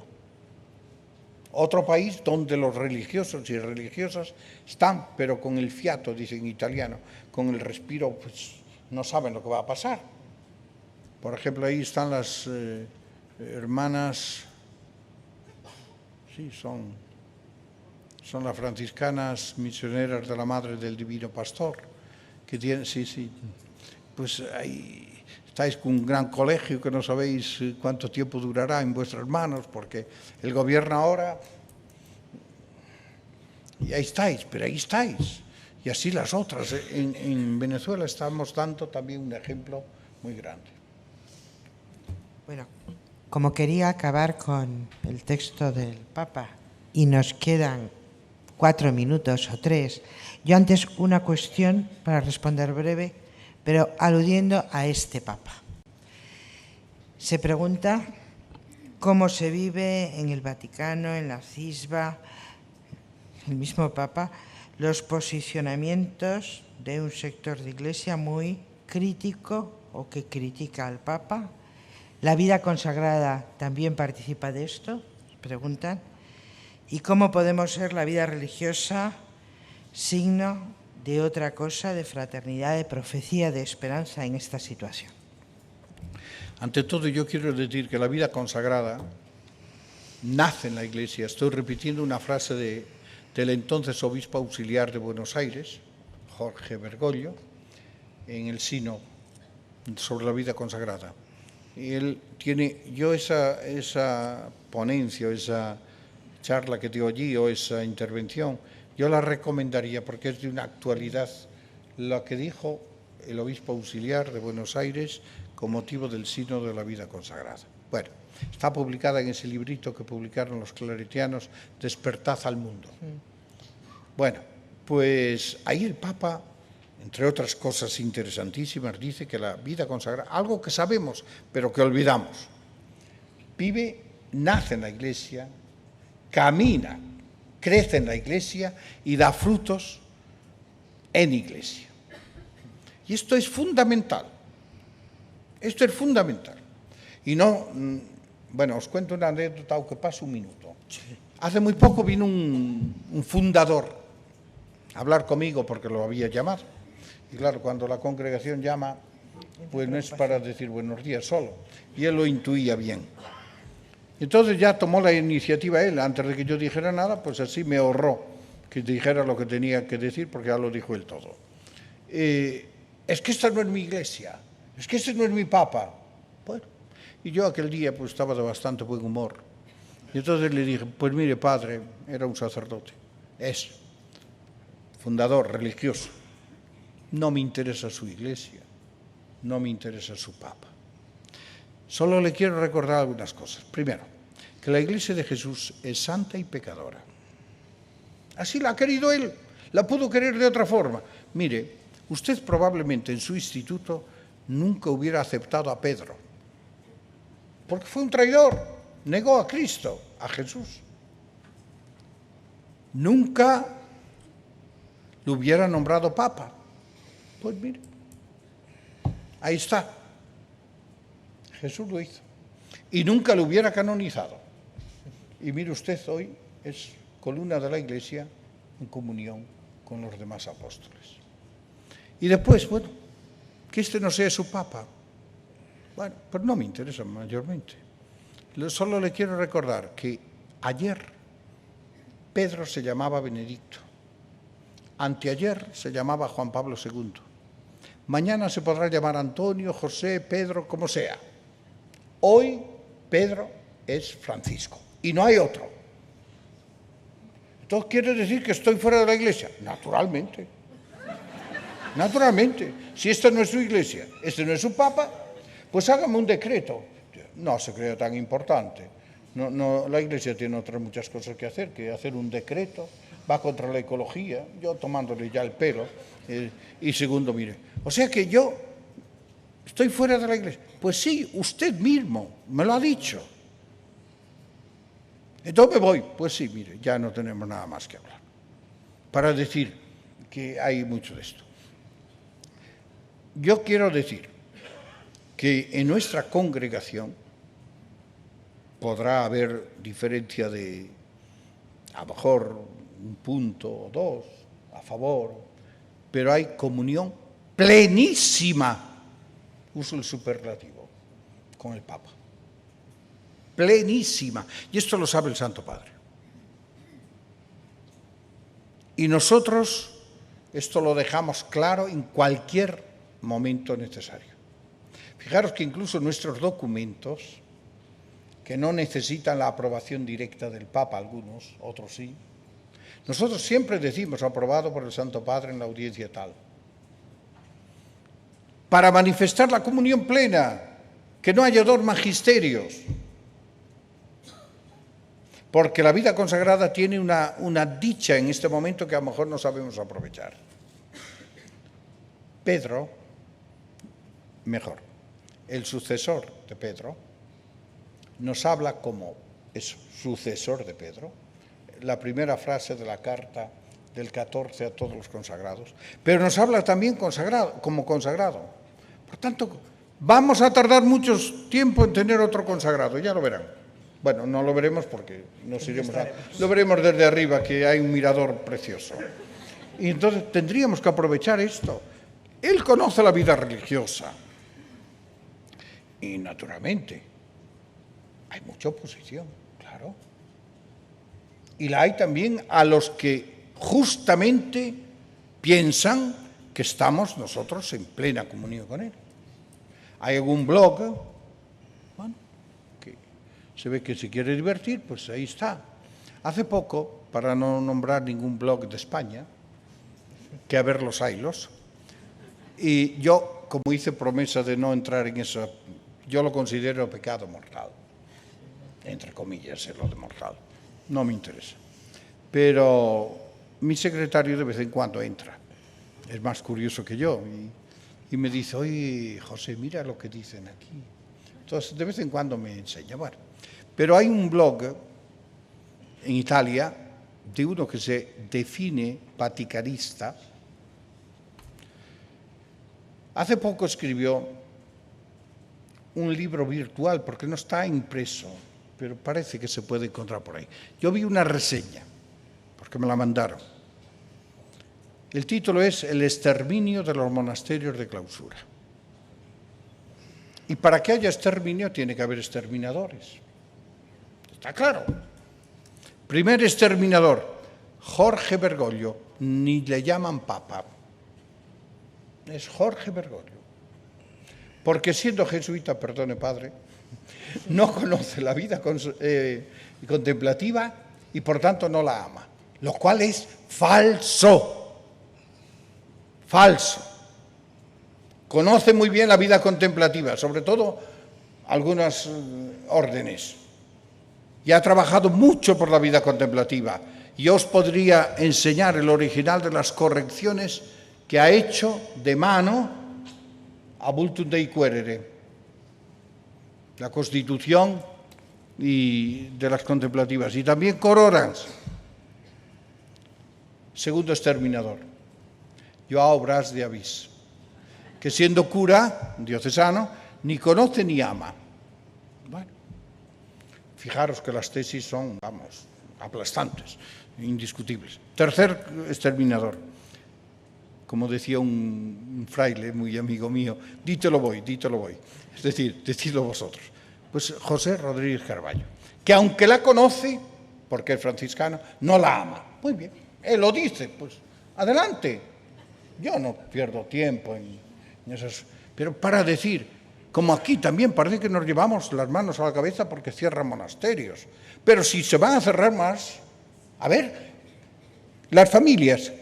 Otro país donde los religiosos y religiosas están, pero con el fiato, dicen en italiano, con el respiro, pues no saben lo que va a pasar. Por ejemplo, ahí están las hermanas, sí, son las franciscanas misioneras de la Madre del Divino Pastor, que tienen, sí, pues ahí estáis con un gran colegio que no sabéis cuánto tiempo durará en vuestras manos, porque el gobierno ahora, y ahí estáis, pero ahí estáis. Y así las otras. En Venezuela estamos dando también un ejemplo muy grande. Bueno, como quería acabar con el texto del Papa y nos quedan 4 minutos o 3, yo antes una cuestión para responder breve, pero aludiendo a este Papa. Se pregunta cómo se vive en el Vaticano, en la CISBA, el mismo Papa, los posicionamientos de un sector de Iglesia muy crítico o que critica al Papa. ¿La vida consagrada también participa de esto? Preguntan. ¿Y cómo podemos ser la vida religiosa signo de otra cosa, de fraternidad, de profecía, de esperanza en esta situación? Ante todo, yo quiero decir que la vida consagrada nace en la Iglesia. Estoy repitiendo una frase del entonces obispo auxiliar de Buenos Aires, Jorge Bergoglio, en el Sino sobre la vida consagrada. Y él tiene, yo esa ponencia, esa charla que dio allí o esa intervención, yo la recomendaría porque es de una actualidad lo que dijo el obispo auxiliar de Buenos Aires con motivo del Sínodo de la vida consagrada. Bueno, está publicada en ese librito que publicaron los claretianos, Despertad al mundo. Bueno, pues ahí el Papa, entre otras cosas interesantísimas, dice que la vida consagrada, algo que sabemos, pero que olvidamos, nace en la Iglesia, camina, crece en la Iglesia y da frutos en Iglesia. Y esto es fundamental. Esto es fundamental. Y no, bueno, os cuento una anécdota, aunque pase un minuto. Sí. Hace muy poco vino un fundador a hablar conmigo porque lo había llamado. Y claro, cuando la congregación llama, pues no es para decir buenos días solo. Y él lo intuía bien. Entonces ya tomó la iniciativa él, antes de que yo dijera nada, pues así me ahorró que dijera lo que tenía que decir, porque ya lo dijo él todo. Es que esta no es mi iglesia, es que este no es mi papa. Bueno, y yo aquel día pues estaba de bastante buen humor. Y entonces le dije, pues mire padre, era un sacerdote, es fundador religioso. No me interesa su iglesia, no me interesa su papa. Solo le quiero recordar algunas cosas. Primero, que la Iglesia de Jesús es santa y pecadora. Así la ha querido él, la pudo querer de otra forma. Mire, usted probablemente en su instituto nunca hubiera aceptado a Pedro, porque fue un traidor, negó a Cristo, a Jesús. Nunca lo hubiera nombrado papa. Pues mire, ahí está. Jesús lo hizo. Y nunca lo hubiera canonizado. Y mire usted, hoy es columna de la Iglesia en comunión con los demás apóstoles. Y después, bueno, que este no sea su papa. Bueno, pues no me interesa mayormente. Solo le quiero recordar que ayer Pedro se llamaba Benedicto. Anteayer se llamaba Juan Pablo II. Mañana se podrá llamar Antonio, José, Pedro, como sea. Hoy Pedro es Francisco y no hay otro. ¿Entonces quiere decir que estoy fuera de la Iglesia? Naturalmente. Naturalmente. Si esta no es su Iglesia, este no es su Papa, pues hágame un decreto. No se crea tan importante. No, la Iglesia tiene otras muchas cosas que hacer un decreto. Va contra la ecología, yo tomándole ya el pelo. Y segundo, mire, o sea que yo estoy fuera de la Iglesia. Pues sí, usted mismo me lo ha dicho. Entonces me voy. Pues sí, mire, ya no tenemos nada más que hablar. Para decir que hay mucho de esto. Yo quiero decir que en nuestra congregación podrá haber diferencia de, a lo mejor, un punto o dos a favor, pero hay comunión plenísima. Uso el superlativo con el Papa. Plenísima. Y esto lo sabe el Santo Padre. Y nosotros esto lo dejamos claro en cualquier momento necesario. Fijaros que incluso nuestros documentos, que no necesitan la aprobación directa del Papa, algunos, otros sí, nosotros siempre decimos aprobado por el Santo Padre en la audiencia tal. Para manifestar la comunión plena, que no haya dos magisterios. Porque la vida consagrada tiene una dicha en este momento que a lo mejor no sabemos aprovechar. Pedro, mejor, el sucesor de Pedro, nos habla como sucesor de Pedro, la primera frase de la carta del 14 a todos los consagrados, pero nos habla también como consagrado. Por tanto, vamos a tardar mucho tiempo en tener otro consagrado, ya lo verán. Bueno, no lo veremos porque lo veremos desde arriba, que hay un mirador precioso. Y entonces tendríamos que aprovechar esto. Él conoce la vida religiosa. Y naturalmente, hay mucha oposición, claro. y la hay también a los que justamente piensan que estamos nosotros en plena comunión con Él. Hay algún blog, bueno, que se ve que se quiere divertir, pues ahí está. Hace poco, para no nombrar ningún blog de España, que a ver los haylos, y yo, como hice promesa de no entrar en eso, yo lo considero pecado mortal, entre comillas, es lo de mortal, no me interesa. Pero mi secretario de vez en cuando entra, es más curioso que yo, y me dice, oye, José, mira lo que dicen aquí. Entonces, de vez en cuando me enseña. Bueno, pero hay un blog en Italia de uno que se define vaticanista. Hace poco escribió un libro virtual, porque no está impreso, pero parece que se puede encontrar por ahí. Yo vi una reseña, porque me la mandaron. El título es El exterminio de los monasterios de clausura. Y para que haya exterminio tiene que haber exterminadores. Está claro. Primer exterminador, Jorge Bergoglio, ni le llaman papa. Es Jorge Bergoglio. Porque siendo jesuita, perdone padre, no conoce la vida contemplativa y por tanto no la ama. Lo cual es falso. Falso. Conoce muy bien la vida contemplativa, sobre todo algunas órdenes. Y ha trabajado mucho por la vida contemplativa. Y os podría enseñar el original de las correcciones que ha hecho de mano a Vultum Dei Quaerere, la Constitución y de las contemplativas. Y también Cororans, segundo exterminador. Joao Bras de Avís, que siendo cura diocesano, ni conoce ni ama. Bueno, fijaros que las tesis son, vamos, aplastantes, indiscutibles. Tercer exterminador, como decía un fraile muy amigo mío, dítelo voy, es decir, decidlo vosotros. Pues José Rodríguez Carballo, que aunque la conoce, porque es franciscano, no la ama. Muy bien, él lo dice, pues adelante. Yo no pierdo tiempo en esas... Pero para decir, como aquí también parece que nos llevamos las manos a la cabeza porque cierran monasterios. Pero si se van a cerrar más, a ver, las familias,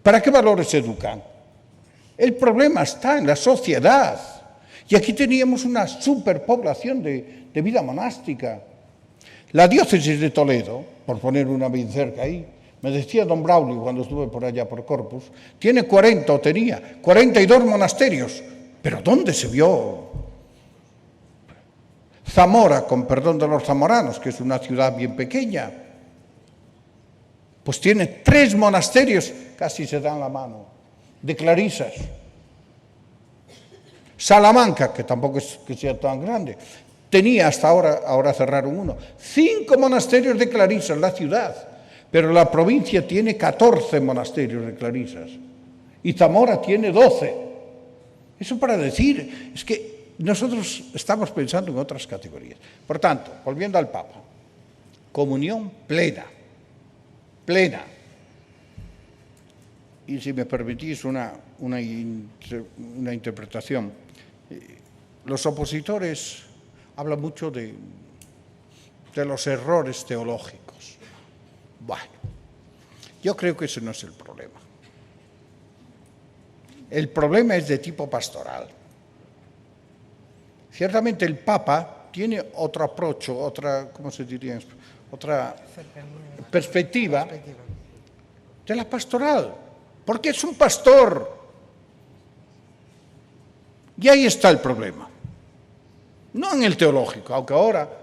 ¿para qué valores educan? El problema está en la sociedad. Y aquí teníamos una superpoblación de vida monástica. La diócesis de Toledo, por poner una bien cerca ahí, me decía don Braulio cuando estuve por allá por Corpus, tiene 40 o tenía 42 monasterios. ¿Pero dónde se vio? Zamora, con perdón de los zamoranos, que es una ciudad bien pequeña, pues tiene 3 monasterios, casi se dan la mano, de clarisas. Salamanca, que tampoco es que sea tan grande, tenía hasta ahora cerraron uno, 5 monasterios de clarisas, la ciudad. Pero la provincia tiene 14 monasterios de clarisas y Zamora tiene 12. Eso para decir, es que nosotros estamos pensando en otras categorías. Por tanto, volviendo al Papa, comunión plena, plena. Y si me permitís una interpretación, los opositores hablan mucho de los errores teológicos. Bueno, yo creo que ese no es el problema. El problema es de tipo pastoral. Ciertamente el Papa tiene otro approach, otra, ¿cómo se diría? Otra perspectiva de la pastoral, porque es un pastor. Y ahí está el problema. No en el teológico, aunque ahora...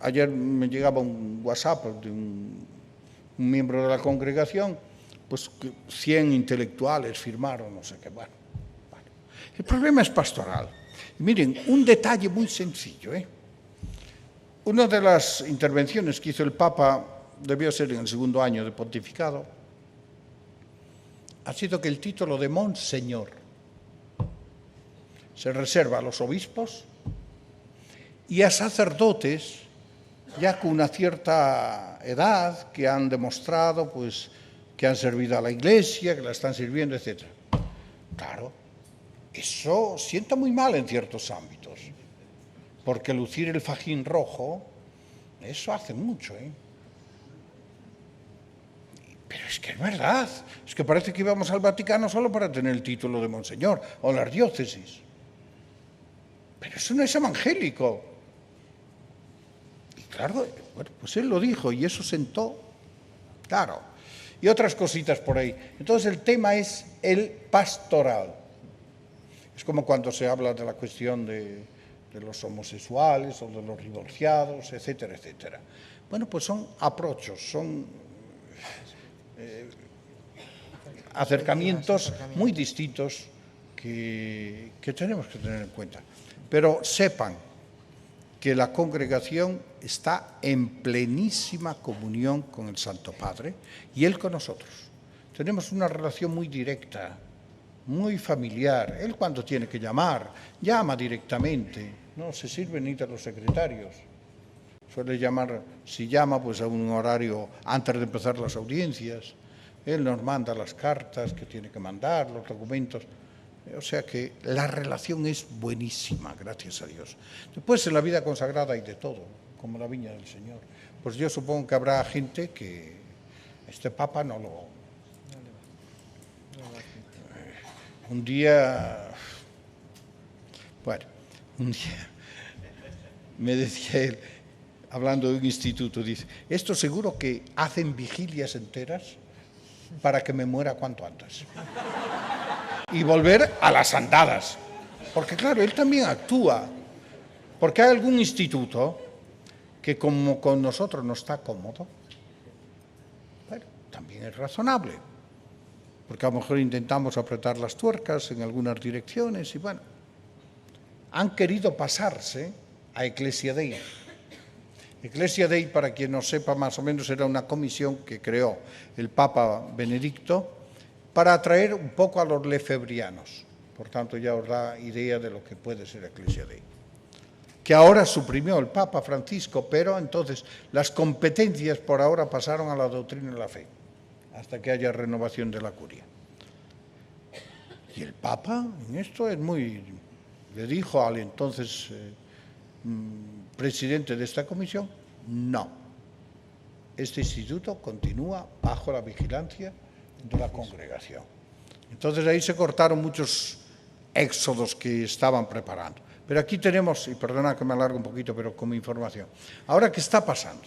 Ayer me llegaba un WhatsApp de un miembro de la congregación, pues 100 intelectuales firmaron, no sé qué. Bueno. El problema es pastoral. Y miren, un detalle muy sencillo. Una de las intervenciones que hizo el Papa, debió ser en el 2º año de pontificado, ha sido que el título de Monseñor se reserva a los obispos y a sacerdotes ya con una cierta edad, que han demostrado pues, que han servido a la Iglesia, que la están sirviendo, etc. Claro, eso sienta muy mal en ciertos ámbitos, porque lucir el fajín rojo, eso hace mucho, ¿eh? Pero es que es verdad, es que parece que íbamos al Vaticano solo para tener el título de monseñor o la ardiócesis. Pero eso no es evangélico. Y claro, bueno, pues él lo dijo y eso sentó, claro. Y otras cositas por ahí. Entonces el tema es el pastoral. Es como cuando se habla de la cuestión de los homosexuales o de los divorciados, etcétera, etcétera. Bueno, pues son aprochos, son acercamientos muy distintos que tenemos que tener en cuenta. Pero sepan que la congregación está en plenísima comunión con el Santo Padre y Él con nosotros. Tenemos una relación muy directa, muy familiar. Él cuando tiene que llamar, llama directamente, no se sirve ni de los secretarios. Suele llamar, si llama, pues a un horario antes de empezar las audiencias. Él nos manda las cartas que tiene que mandar, los documentos. O sea que la relación es buenísima, gracias a Dios. Después en la vida consagrada hay de todo, como la viña del Señor. Pues yo supongo que habrá gente que este Papa no lo... Un día me decía él, hablando de un instituto, dice, esto seguro que hacen vigilias enteras para que me muera cuanto antes. Y volver a las andadas. Porque claro, él también actúa. Porque hay algún instituto que como con nosotros no está cómodo, bueno, también es razonable. Porque a lo mejor intentamos apretar las tuercas en algunas direcciones y bueno, han querido pasarse a Ecclesia Dei. Ecclesia Dei, para quien no sepa más o menos, era una comisión que creó el Papa Benedicto para atraer un poco a los lefebrianos. Por tanto, ya os da idea de lo que puede ser Ecclesia Dei. Que ahora suprimió el Papa Francisco, pero entonces las competencias por ahora pasaron a la doctrina de la fe, hasta que haya renovación de la curia. Y el Papa en esto es muy... Le dijo al entonces presidente de esta comisión, no, este instituto continúa bajo la vigilancia de la congregación. Entonces ahí se cortaron muchos éxodos que estaban preparando. Pero aquí tenemos, y perdona que me alargue un poquito, pero como información. Ahora, ¿qué está pasando?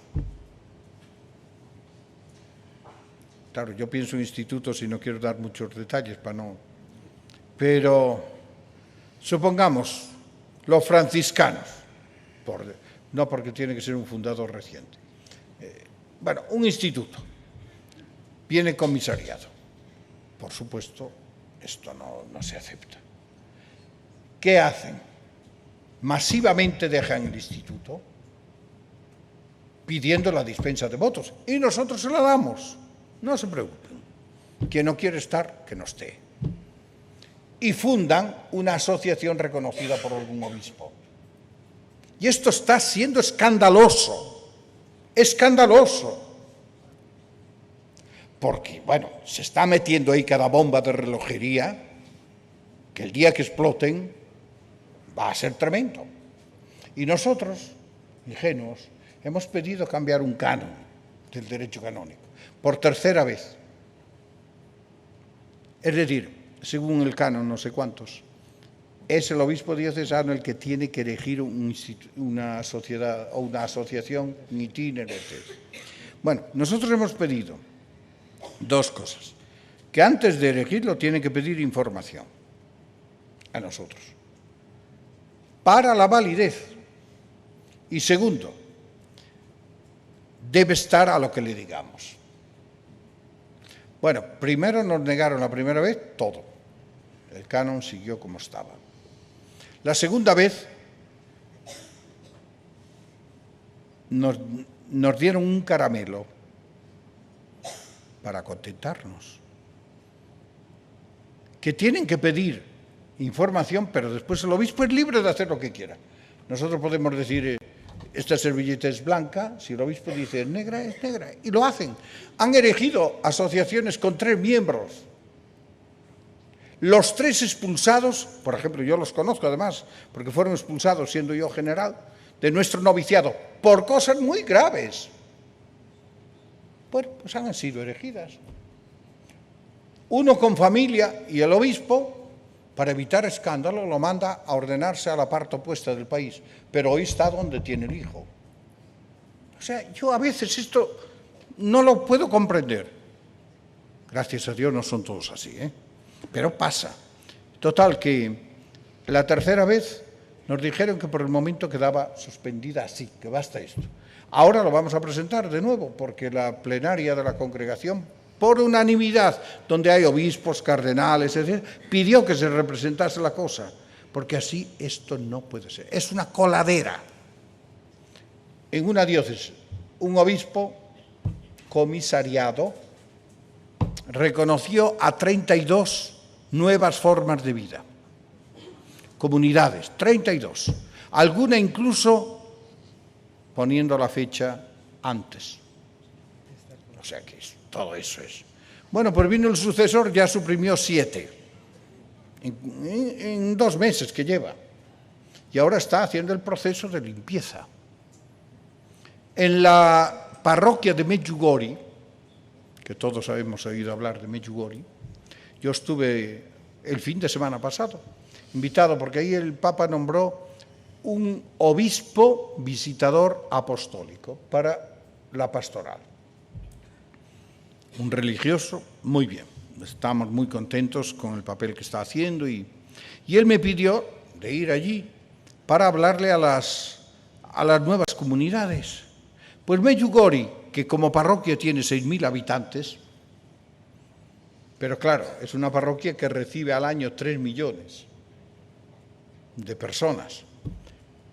Claro, yo pienso en institutos y no quiero dar muchos detalles para no... Pero supongamos los franciscanos, no porque tiene que ser un fundador reciente. Bueno, un instituto viene comisariado. Por supuesto, esto no se acepta. ¿Qué hacen? Masivamente dejan el instituto pidiendo la dispensa de votos y nosotros se la damos. No se preocupen. Quien no quiere estar, que no esté. Y fundan una asociación reconocida por algún obispo. Y esto está siendo escandaloso. Escandaloso. Porque, bueno, se está metiendo ahí cada bomba de relojería que el día que exploten va a ser tremendo. Y nosotros, ingenuos, hemos pedido cambiar un canon del derecho canónico por tercera vez. Es decir, según el canon, no sé cuántos, es el obispo diocesano el que tiene que elegir una sociedad o una asociación in itinere, etc. Bueno, nosotros hemos pedido dos cosas. Que antes de elegirlo tiene que pedir información a nosotros para la validez. Y segundo, debe estar a lo que le digamos. Bueno, primero nos negaron la primera vez todo. El canon siguió como estaba. La segunda vez nos dieron un caramelo para contentarnos. Que tienen que pedir información, pero después el obispo es libre de hacer lo que quiera. Nosotros podemos decir, esta servilleta es blanca, si el obispo dice es negra, y lo hacen. Han erigido asociaciones con 3 miembros. Los 3 expulsados, por ejemplo, yo los conozco además, porque fueron expulsados siendo yo general, de nuestro noviciado, por cosas muy graves. Bueno, pues han sido erigidas. Uno con familia y el obispo, para evitar escándalo, lo manda a ordenarse a la parte opuesta del país, pero hoy está donde tiene el hijo. O sea, yo a veces esto no lo puedo comprender. Gracias a Dios no son todos así, pero pasa. Total, que la tercera vez nos dijeron que por el momento quedaba suspendida así, que basta esto. Ahora lo vamos a presentar de nuevo, porque la plenaria de la congregación, por unanimidad, donde hay obispos, cardenales, etc., pidió que se representase la cosa, porque así esto no puede ser. Es una coladera. En una diócesis, un obispo comisariado reconoció a 32 nuevas formas de vida, comunidades, 32, alguna incluso poniendo la fecha antes. O sea que todo eso es. Bueno, pues vino el sucesor, ya suprimió 7, en 2 meses que lleva, y ahora está haciendo el proceso de limpieza. En la parroquia de Medjugorje, que todos hemos oído hablar de Medjugorje, yo estuve el fin de semana pasado, invitado, porque ahí el Papa nombró un obispo visitador apostólico para la pastoral. Un religioso, muy bien, estamos muy contentos con el papel que está haciendo y él me pidió de ir allí para hablarle a las nuevas comunidades. Pues Medjugorje, que como parroquia tiene 6.000 habitantes, pero claro, es una parroquia que recibe al año 3 millones de personas.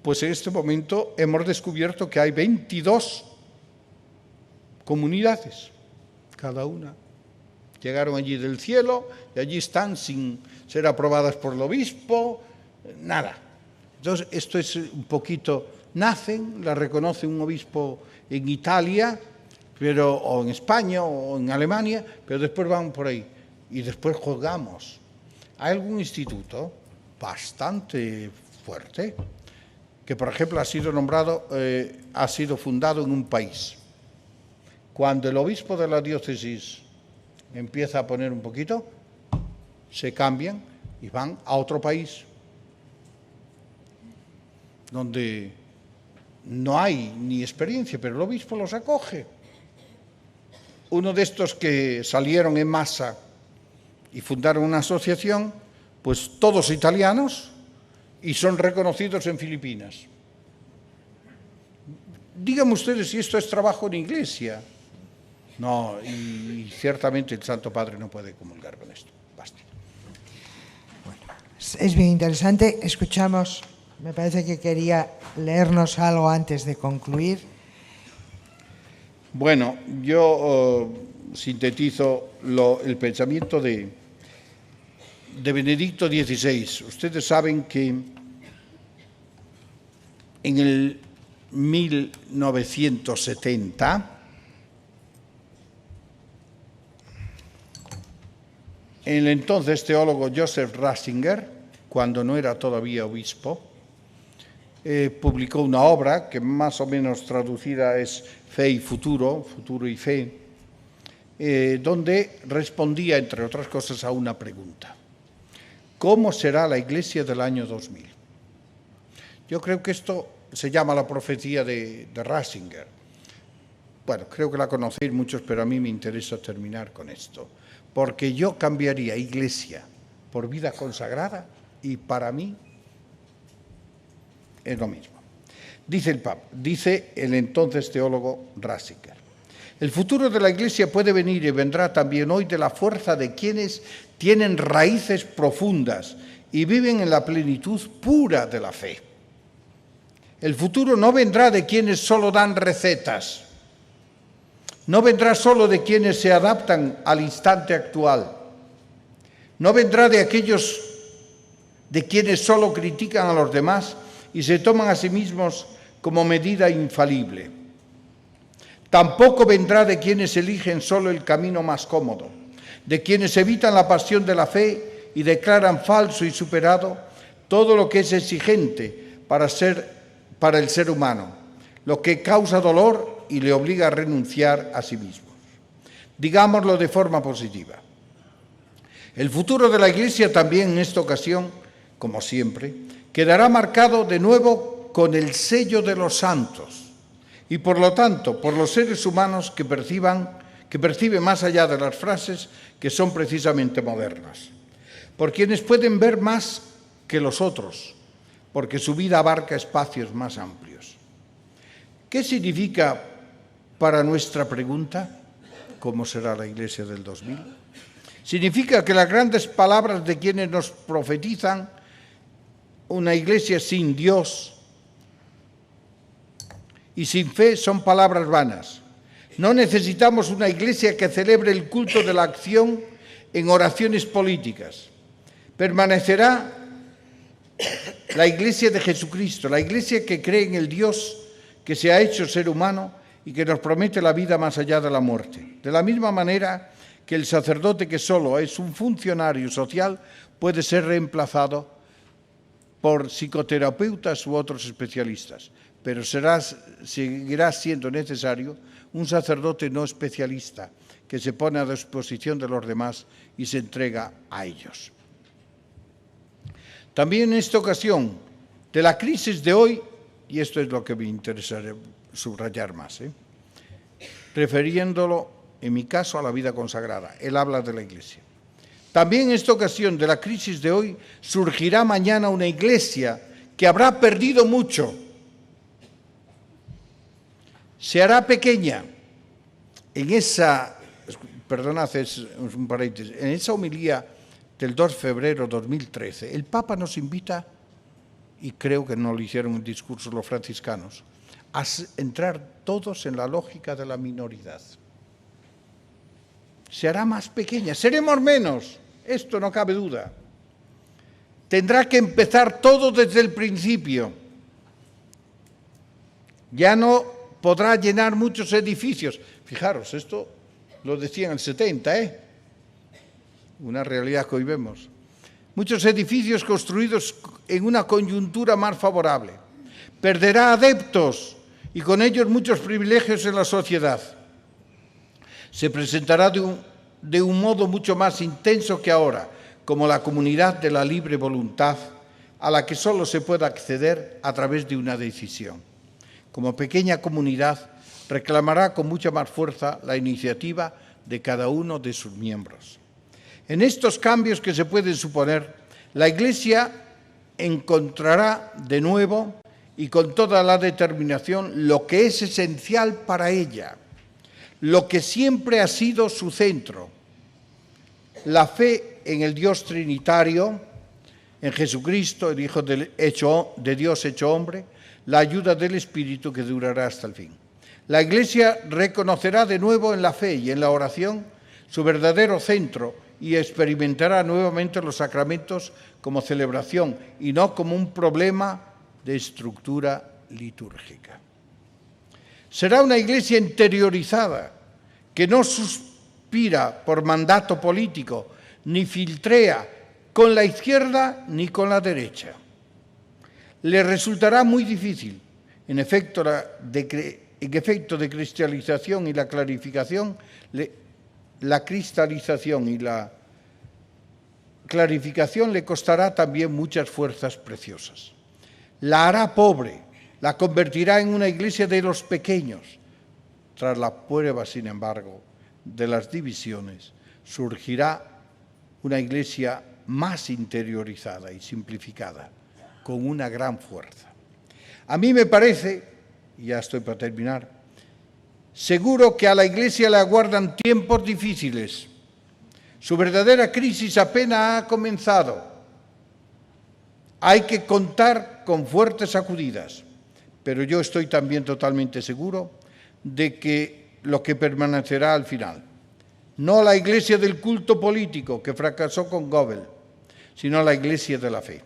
Pues en este momento hemos descubierto que hay 22 comunidades, cada una. Llegaron allí del cielo y allí están sin ser aprobadas por el obispo, nada. Entonces, esto es un poquito, nacen, la reconoce un obispo en Italia, o en España o en Alemania, pero después van por ahí y después juzgamos. Hay algún instituto bastante fuerte que, por ejemplo, ha sido fundado en un país. Cuando el obispo de la diócesis empieza a poner un poquito, se cambian y van a otro país donde no hay ni experiencia, pero el obispo los acoge. Uno de estos que salieron en masa y fundaron una asociación, pues todos italianos, y son reconocidos en Filipinas. Díganme ustedes si esto es trabajo en iglesia. No, y ciertamente el Santo Padre no puede comulgar con esto. Basta. Bueno, es bien interesante. Escuchamos, me parece que quería leernos algo antes de concluir. Bueno, yo sintetizo el pensamiento de Benedicto XVI. Ustedes saben que en el 1970 el entonces teólogo Joseph Ratzinger, cuando no era todavía obispo, publicó una obra que más o menos traducida es Fe y Futuro, Futuro y Fe, donde respondía, entre otras cosas, a una pregunta. ¿Cómo será la Iglesia del año 2000? Yo creo que esto se llama la profecía de Ratzinger. Bueno, creo que la conocéis muchos, pero a mí me interesa terminar con esto, porque yo cambiaría Iglesia por vida consagrada y para mí es lo mismo. Dice el Papa, dice el entonces teólogo Ratzinger: el futuro de la Iglesia puede venir y vendrá también hoy de la fuerza de quienes tienen raíces profundas y viven en la plenitud pura de la fe. El futuro no vendrá de quienes solo dan recetas, no vendrá solo de quienes se adaptan al instante actual, no vendrá de aquellos de quienes solo critican a los demás y se toman a sí mismos como medida infalible. Tampoco vendrá de quienes eligen solo el camino más cómodo, de quienes evitan la pasión de la fe y declaran falso y superado todo lo que es exigente para el ser humano, lo que causa dolor y le obliga a renunciar a sí mismos. Digámoslo de forma positiva. El futuro de la Iglesia también en esta ocasión, como siempre, quedará marcado de nuevo con el sello de los santos y, por lo tanto, por los seres humanos que perciben más allá de las frases que son precisamente modernas, por quienes pueden ver más que los otros, porque su vida abarca espacios más amplios. ¿Qué significa para nuestra pregunta? ¿Cómo será la Iglesia del 2000? Significa que las grandes palabras de quienes nos profetizan una Iglesia sin Dios y sin fe son palabras vanas. No necesitamos una Iglesia que celebre el culto de la acción en oraciones políticas. Permanecerá la Iglesia de Jesucristo, la Iglesia que cree en el Dios que se ha hecho ser humano y que nos promete la vida más allá de la muerte. De la misma manera que el sacerdote que solo es un funcionario social puede ser reemplazado por psicoterapeutas u otros especialistas, pero seguirá siendo necesario un sacerdote no especialista que se pone a disposición de los demás y se entrega a ellos. También en esta ocasión, de la crisis de hoy, y esto es lo que me interesa subrayar más, refiriéndolo en mi caso a la vida consagrada, él habla de la Iglesia. También en esta ocasión de la crisis de hoy surgirá mañana una Iglesia que habrá perdido mucho. Se hará pequeña. En esa homilía del 2 de febrero de 2013, el Papa nos invita, y creo que no lo hicieron en discurso los franciscanos, a entrar todos en la lógica de la minoridad. Se hará más pequeña, seremos menos, esto no cabe duda. Tendrá que empezar todo desde el principio. Ya no podrá llenar muchos edificios. Fijaros, esto lo decía en el 70, una realidad que hoy vemos. Muchos edificios construidos en una coyuntura más favorable. Perderá adeptos y con ellos muchos privilegios en la sociedad. Se presentará de un modo mucho más intenso que ahora, como la comunidad de la libre voluntad, a la que solo se puede acceder a través de una decisión. Como pequeña comunidad, reclamará con mucha más fuerza la iniciativa de cada uno de sus miembros. En estos cambios que se pueden suponer, la Iglesia encontrará de nuevo y con toda la determinación lo que es esencial para ella, lo que siempre ha sido su centro: la fe en el Dios trinitario, en Jesucristo, el Hijo de Dios hecho hombre, la ayuda del Espíritu que durará hasta el fin. La Iglesia reconocerá de nuevo en la fe y en la oración su verdadero centro y experimentará nuevamente los sacramentos como celebración y no como un problema de estructura litúrgica. Será una Iglesia interiorizada, que no suspira por mandato político, ni filtrea con la izquierda ni con la derecha. Le resultará muy difícil, en efecto de cristalización y la clarificación, la cristalización y la clarificación le costará también muchas fuerzas preciosas. La hará pobre, la convertirá en una Iglesia de los pequeños. Tras la prueba, sin embargo, de las divisiones, surgirá una Iglesia más interiorizada y simplificada, con una gran fuerza. A mí me parece, y ya estoy para terminar, seguro que a la Iglesia le aguardan tiempos difíciles. Su verdadera crisis apenas ha comenzado. Hay que contar con fuertes sacudidas, pero yo estoy también totalmente seguro de que lo que permanecerá al final, no la Iglesia del culto político que fracasó con Goebbels, sino la Iglesia de la fe.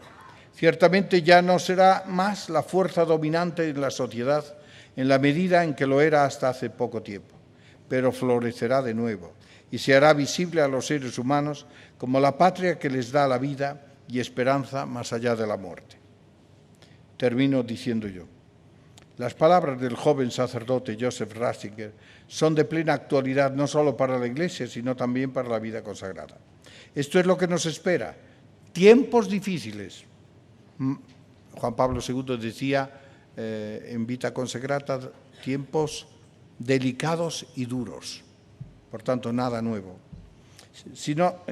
Ciertamente ya no será más la fuerza dominante en la sociedad en la medida en que lo era hasta hace poco tiempo, pero florecerá de nuevo y se hará visible a los seres humanos como la patria que les da la vida y esperanza más allá de la muerte. Termino diciendo yo, las palabras del joven sacerdote Joseph Ratzinger son de plena actualidad no solo para la Iglesia, sino también para la vida consagrada. Esto es lo que nos espera, tiempos difíciles. Juan Pablo II decía en Vita Consecrata, tiempos delicados y duros, por tanto nada nuevo, sino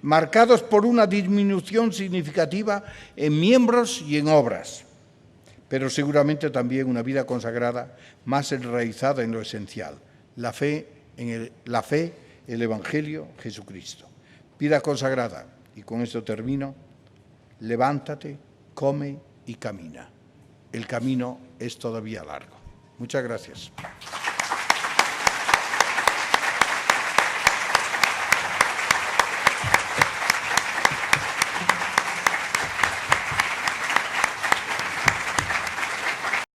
marcados por una disminución significativa en miembros y en obras, pero seguramente también una vida consagrada más enraizada en lo esencial, la fe, el Evangelio, Jesucristo. Vida consagrada, y con esto termino, levántate, come y camina. El camino es todavía largo. Muchas gracias.